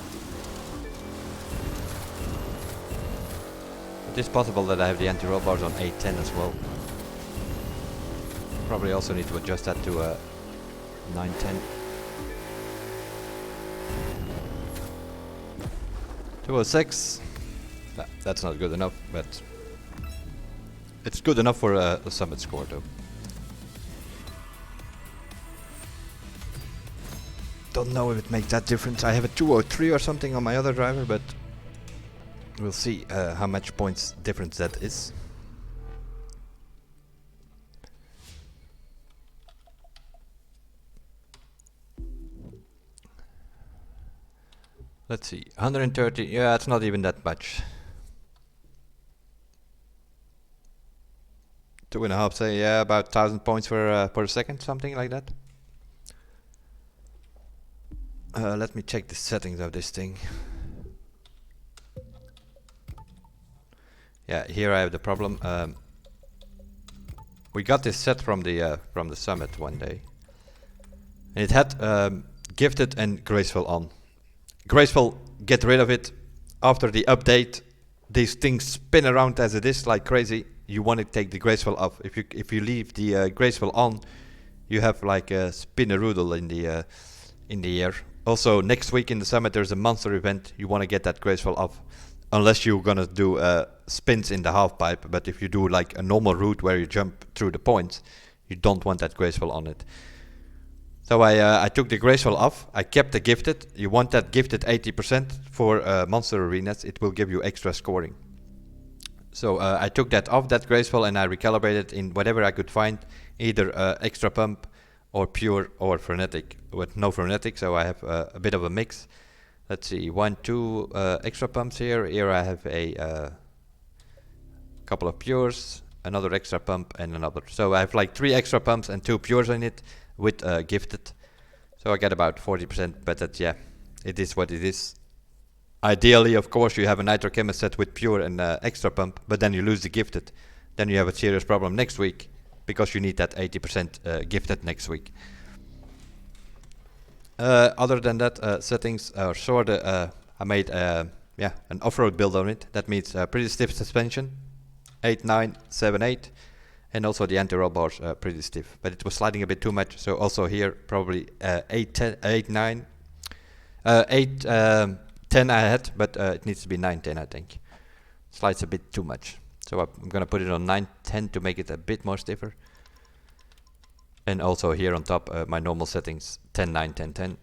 Speaker 1: It is possible that I have the anti-roll bars on 810 as well. Probably also need to adjust that to 910. 206. That's not good enough, but it's good enough for a summit score though. Don't know if it makes that difference. I have a 203 or something on my other driver, but we'll see how much points difference that is. Let's see, 130, yeah, it's not even that much. 2.5, say, yeah, about 1,000 points per second, something like that. Let me check the settings of this thing. Yeah, here I have the problem. We got this set from the summit one day, and it had gifted and graceful on. Graceful, get rid of it. After the update, these things spin around as it is like crazy. You want to take the graceful off. If you leave the graceful on, you have like a spinneroodle in the air. Also, next week in the summit there's a monster event. You want to get that graceful off, unless you're gonna do spins in the half pipe. But if you do like a normal route where you jump through the points, you don't want that graceful on it. So I took the graceful off. I kept the gifted. You want that gifted 80% for monster arenas. It will give you extra scoring. So I took that off, that graceful, and I recalibrated in whatever I could find, either extra pump or pure or frenetic. With no frenetic, so I have a bit of a mix. Let's see, 1, 2 extra pumps here. Here I have a couple of pures, another extra pump, and another. So I have like 3 extra pumps and 2 pures in it with gifted. So I get about 40%, but that's, yeah, it is what it is. Ideally, of course, you have a nitrochemist set with pure and extra pump, but then you lose the gifted. Then you have a serious problem next week, because you need that 80% gifted next week. Other than that, settings are sort of, I made an off-road build on it. That means pretty stiff suspension, 8, 9, 7, 8. And also the anti-roll bars pretty stiff, but it was sliding a bit too much. So also here probably 8, 10, 8, 9, 8, 10 I had, but it needs to be 9, 10 I think. Slides a bit too much. So I'm gonna put it on 9, 10 to make it a bit more stiffer. And also here on top my normal settings 10, 9, 10, 10.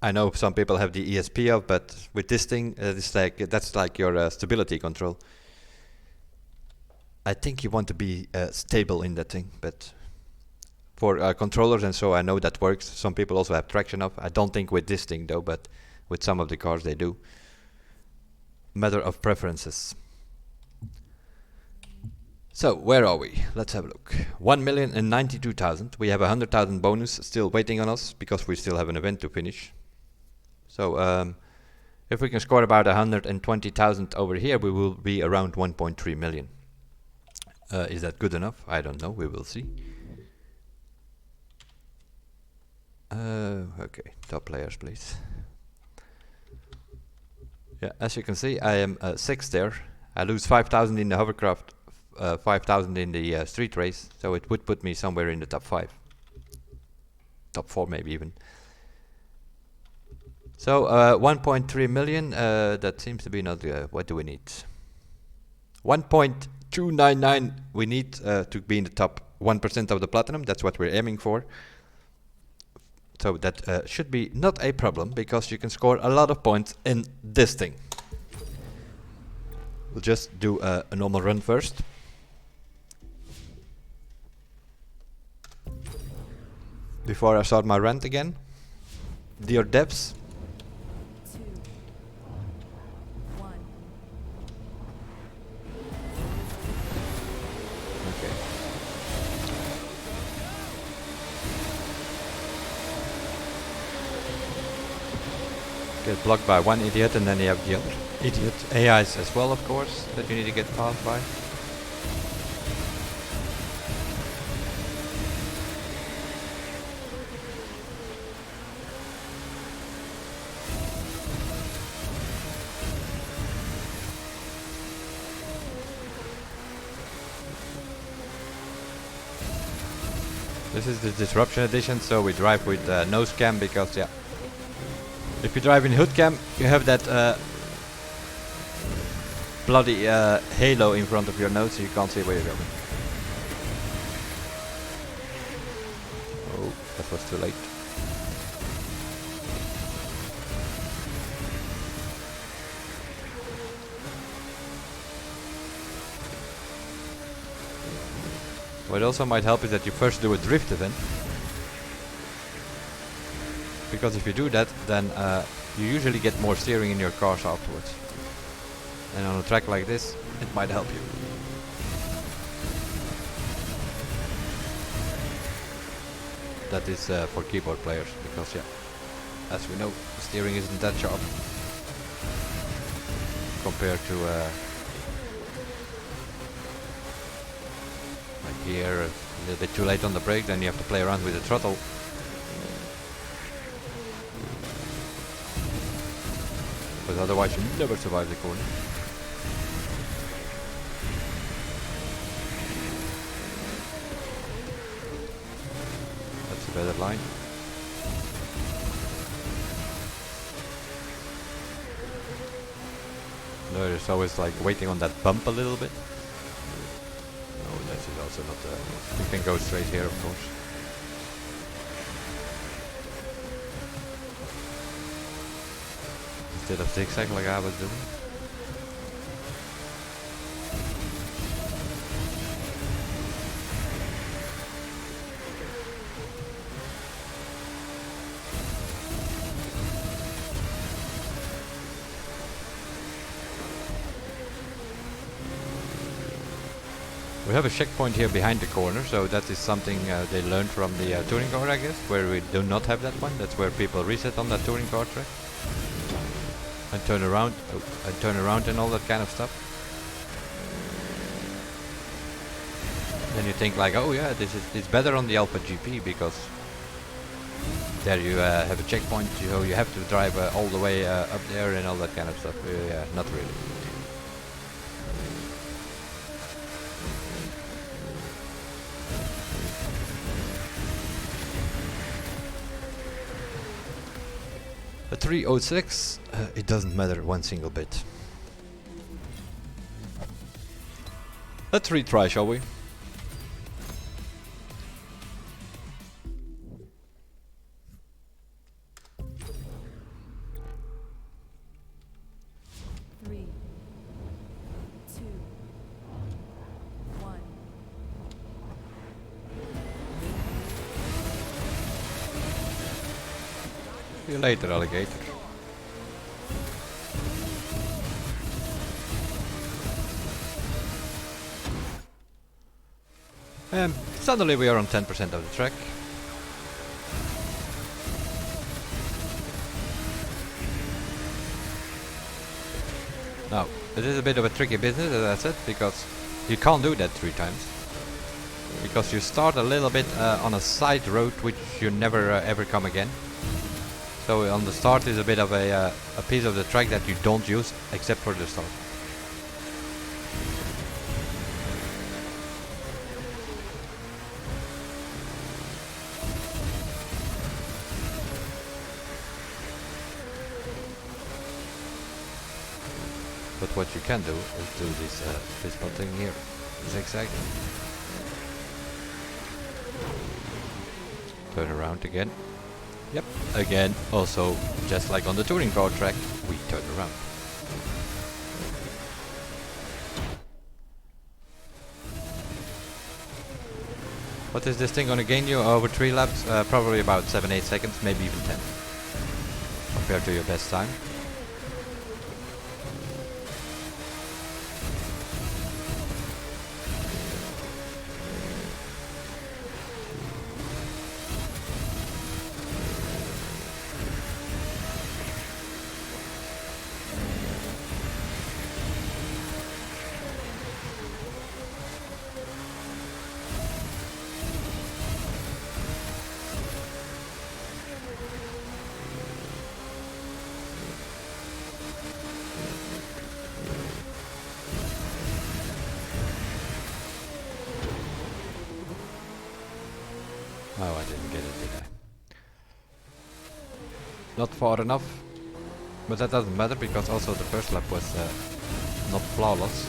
Speaker 1: I know some people have the ESP off, but with this thing, that's like your stability control. I think you want to be stable in that thing, but for controllers and so I know that works. Some people also have traction off. I don't think with this thing though, but with some of the cars they do. Matter of preferences. So where are we? Let's have a look. 1,092,000. We have 100,000 bonus still waiting on us because we still have an event to finish. So if we can score about 120,000 over here, we will be around 1.3 million. Is that good enough? I don't know. We will see. Okay, top players, please. Yeah, as you can see, I am 6th there. I lose 5,000 in the hovercraft, 5,000 in the street race, so it would put me somewhere in the top 5. Top 4 maybe even. So 1.3 million, that seems to be not, what do we need? 1.299 we need to be in the top 1% of the platinum. That's what we're aiming for. So that should be not a problem, because you can score a lot of points in this thing. We'll just do a normal run first. before I start my rant again. Dear devs,
Speaker 2: 2, 1.
Speaker 1: okay. Get blocked by one idiot, and then you have the other idiot AIs as well, of course, that you need to get past by. This is the disruption edition, so we drive with nose cam because, yeah, if you drive in hood cam, you have that bloody halo in front of your nose, so you can't see where you're going. Oh, that was too late. What also might help is that you first do a drift event. Because if you do that, then you usually get more steering in your cars afterwards. And on a track like this, it might help you. That is for keyboard players, because yeah, as we know, steering isn't that sharp compared to like here, a little bit too late on the brake, then you have to play around with the throttle. But otherwise you never survive the corner. That's a better line. No, there's always like waiting on that bump a little bit. No, that is also not you can go straight here, of course. Instead of zigzag like I was doing. We have a checkpoint here behind the corner, so that is something they learned from the touring car, I guess, where we do not have that one. That's where people reset on that touring car track. And turn around, and all that kind of stuff. Then you think like, oh yeah, it's better on the Alpha GP because there you have a checkpoint, so you have to drive all the way up there and all that kind of stuff. Yeah, not really. A 306, it doesn't matter one single bit. Let's retry, shall we?
Speaker 2: Three, two, one.
Speaker 1: See you later, alligator. Suddenly we are on 10% of the track. Now, it is a bit of a tricky business, as I said, because you can't do that 3 times. Because you start a little bit on a side road which you never ever come again. So on the start is a bit of a piece of the track that you don't use except for the start. But what you can do is do this one thing here, zigzag. Turn around again. Yep, again, also, just like on the touring car track, we turn around. What is this thing gonna gain you over 3 laps? Probably about 7-8 seconds, maybe even 10. Compared to your best time. Oh, I didn't get it, did I? Not far enough. But that doesn't matter because also the first lap was not flawless.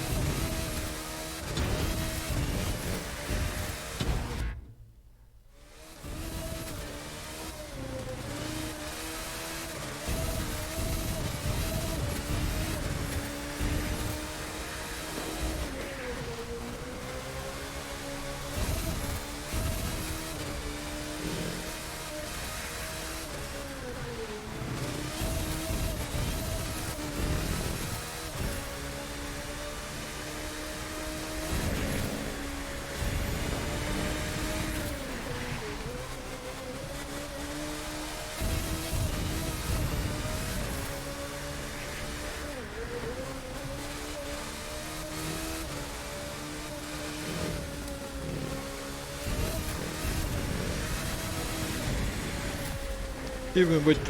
Speaker 1: Even with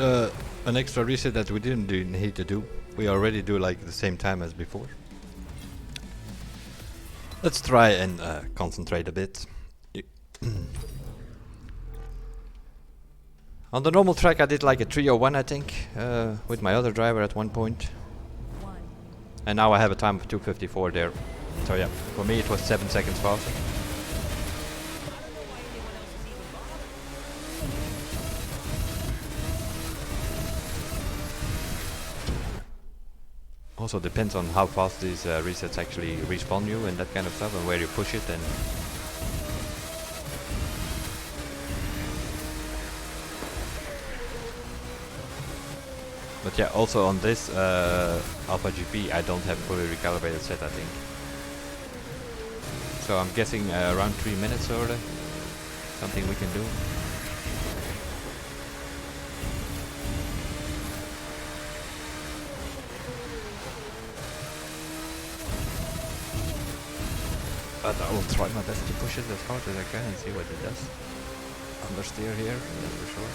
Speaker 1: an extra reset that we didn't need to do, we already do like the same time as before. Let's try and concentrate a bit. On the normal track I did like a 3:01 I think, with my other driver at one point. And now I have a time of 2:54 there. So yeah, for me it was 7 seconds faster. Also depends on how fast these resets actually respawn you and that kind of stuff, and where you push it. And but yeah, also on this Alpha GP I don't have fully recalibrated set, I think. So I'm guessing around 3 minutes or something we can do. But I will try my best to push it as hard as I can and see what it does. Understeer here, that's for sure.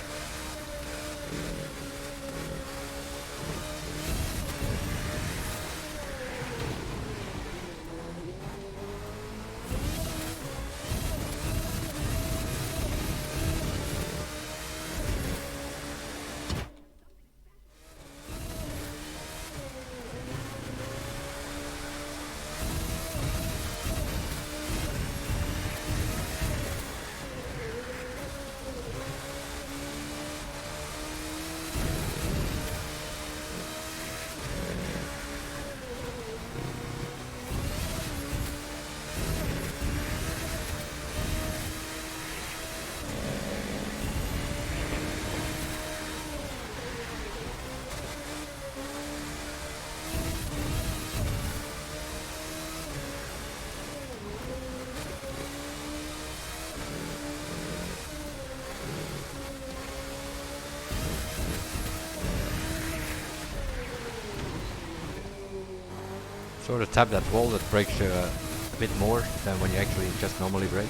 Speaker 1: Sort of tap that wall, that brakes a bit more than when you actually just normally brake.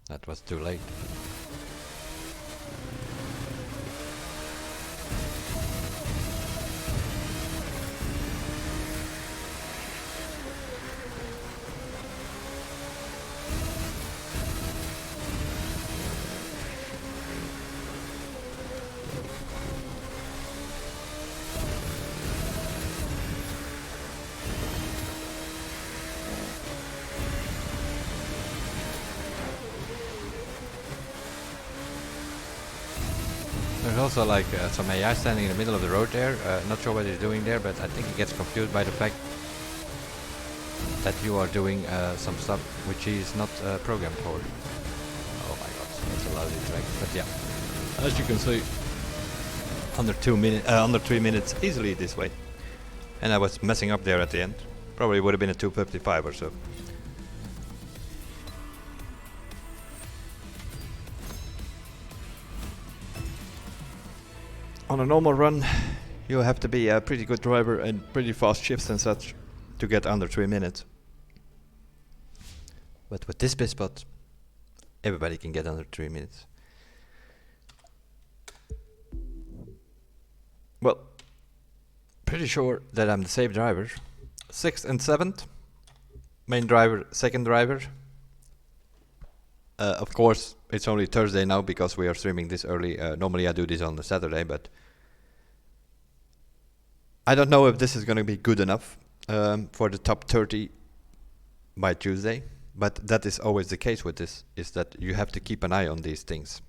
Speaker 1: That was too late. There's also like some AI standing in the middle of the road there. Not sure what he's doing there, but I think he gets confused by the fact that you are doing some stuff which he is not programmed for. Oh my god, that's a lousy track. But yeah, as you can see, under 3 minutes easily this way. And I was messing up there at the end. Probably would have been a 2:55 or so. On a normal run, you have to be a pretty good driver and pretty fast shifts and such to get under 3 minutes. But with this pit spot, everybody can get under 3 minutes. Well, pretty sure that I'm the safe driver. 6th and 7th. Main driver, second driver. Of course, it's only Thursday now because we are streaming this early. Normally I do this on a Saturday, but I don't know if this is going to be good enough for the top 30 by Tuesday. But that is always the case with this, is that you have to keep an eye on these things.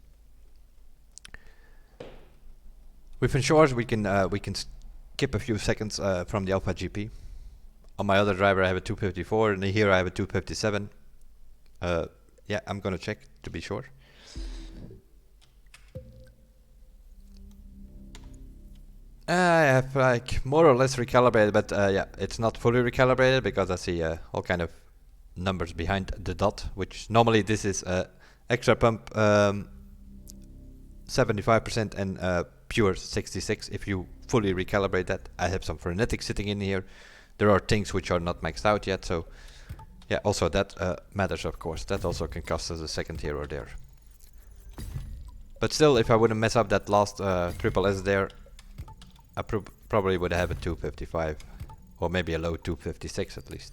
Speaker 1: With insurers, we can skip a few seconds from the Alpha GP. On my other driver, I have a 2:54, and here I have a 2:57. Yeah, I'm gonna check to be sure. I have like more or less recalibrated, but yeah, it's not fully recalibrated because I see all kind of numbers behind the dot, which normally this is extra pump 75% and pure 66. If you fully recalibrate that, I have some frenetic sitting in here. There are things which are not maxed out yet, so yeah, also that matters, of course. That also can cost us a second here or there. But still, if I wouldn't mess up that last triple S there, I probably would have a 2:55 or maybe a low 2:56 at least.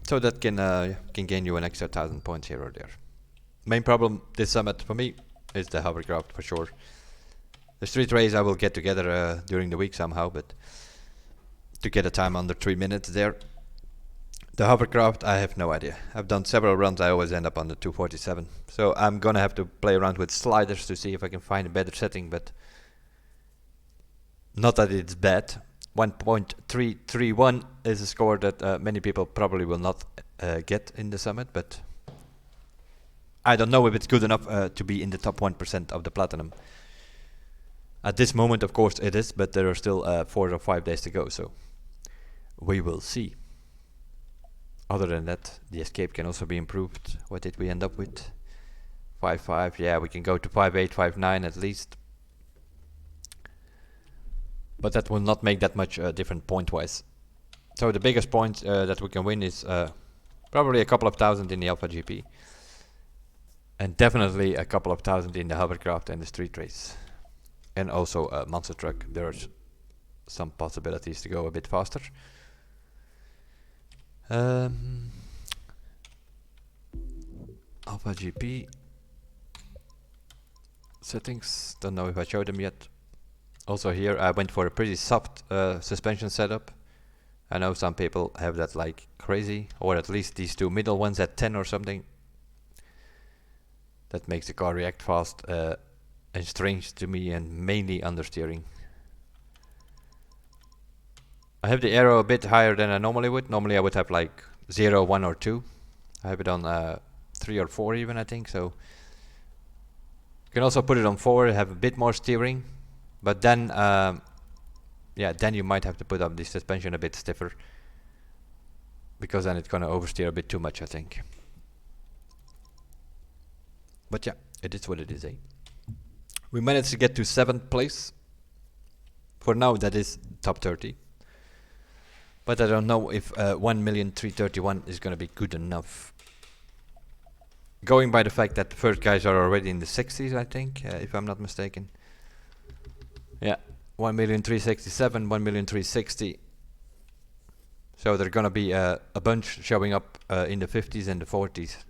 Speaker 1: So that can gain you an extra 1,000 points here or there. Main problem this summit for me is the hovercraft for sure. The street race I will get together during the week somehow, but to get a time under 3 minutes there. The hovercraft, I have no idea. I've done several runs, I always end up on the 2:47. So I'm gonna have to play around with sliders to see if I can find a better setting, but not that it's bad. 1.331 is a score that many people probably will not get in the summit, but I don't know if it's good enough to be in the top 1% of the platinum. At this moment, of course, it is, but there are still 4 or 5 days to go, so we will see. Other than that, the escape can also be improved. What did we end up with? 5.5, yeah, we can go to 5.8, 5.9 at least. But that will not make that much different point-wise. So the biggest point that we can win is probably a couple of thousand in the Alpha GP. And definitely a couple of thousand in the hovercraft and the street race. And also a monster truck. There's some possibilities to go a bit faster. Alpha GP settings, don't know if I showed them yet. Also here I went for a pretty soft suspension setup. I know some people have that like crazy, or at least these two middle ones at 10 or something. That makes the car react fast and strange to me, and mainly understeering. I have the aero a bit higher than I normally would. Normally I would have like 0, 1 or 2. I have it on 3 or 4 even, I think. So you can also put it on 4, have a bit more steering. But then, yeah, then you might have to put up the suspension a bit stiffer. Because then it's gonna oversteer a bit too much, I think. But yeah, it is what it is, eh? We managed to get to 7th place. For now, that is top 30. But I don't know if 1,331,000 is gonna be good enough. Going by the fact that the first guys are already in the 60s, I think, if I'm not mistaken. Yeah, 1,367,000, 1,360,000. So there are gonna be a bunch showing up in the 50s and the 40s.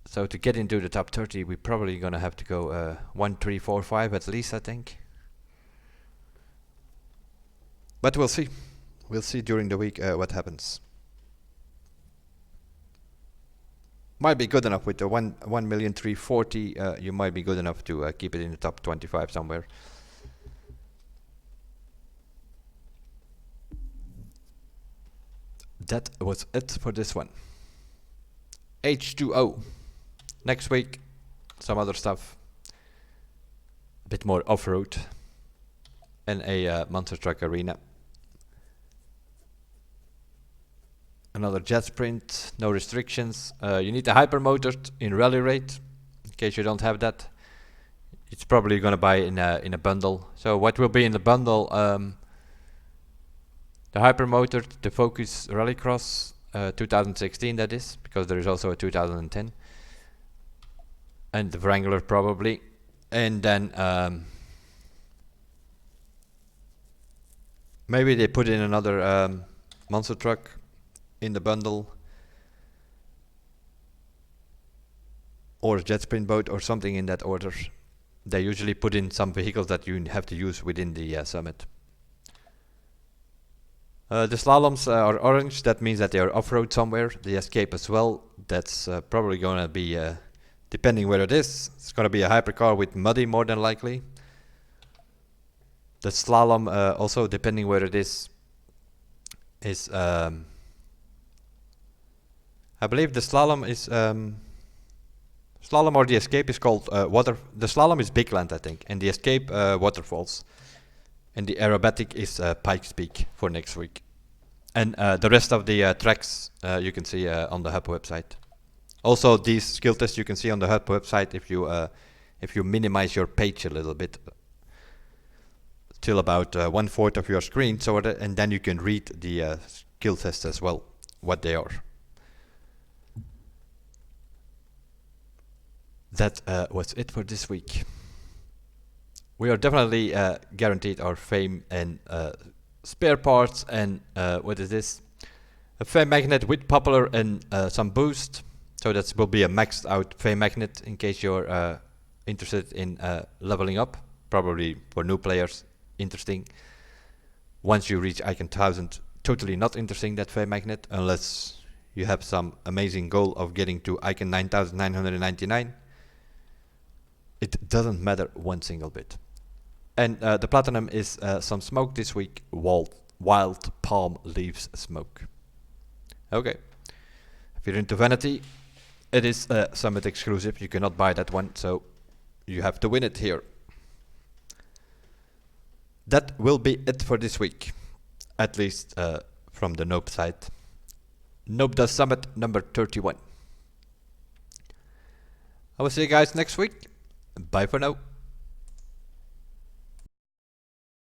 Speaker 1: So to get into the top 30, we're probably gonna have to go 1, 3, 4, 5 at least, I think. But we'll see. We'll see during the week what happens. Might be good enough with the 1,340,000. You might be good enough to keep it in the top 25 somewhere. that was it for this one. H2O. Next week, some other stuff. A bit more off-road. And a monster truck arena. Another jet sprint, no restrictions. You need a hypermotor in rally rate. In case you don't have that, it's probably gonna buy in a bundle. So what will be in the bundle? The hypermotor, the Focus Rallycross 2016, that is, because there is also a 2010, and the Wrangler probably, and then maybe they put in another monster truck in the bundle, or a jet sprint boat or something in that order. They usually put in some vehicles that you have to use within the summit. The slaloms are orange, that means that they are off-road somewhere. The escape as well, that's probably gonna be, depending where it is, it's gonna be a hypercar with muddy more than likely. The slalom, also depending where it is I believe the slalom is slalom or the escape is called water. The slalom is Big Land, I think, and the escape waterfalls, and the aerobatic is Pikes Peak for next week. And the rest of the tracks you can see on the hub website. Also, these skill tests you can see on the hub website if you minimize your page a little bit till about 1/4 of your screen, so and then you can read the skill tests as well, what they are. That was it for this week. We are definitely guaranteed our fame and spare parts and what is this? A fame magnet with popular and some boost. So that will be a maxed out fame magnet in case you're interested in leveling up. Probably for new players, interesting. Once you reach Icon 1000, totally not interesting, that fame magnet, unless you have some amazing goal of getting to Icon 9999. It doesn't matter one single bit. And the platinum is some smoke this week. Wild palm leaves smoke. Okay. If you're into vanity, it is Summit exclusive. You cannot buy that one, so you have to win it here. That will be it for this week, at least from the Noob side. Noob does Summit number 31. I will see you guys next week. Bye for now.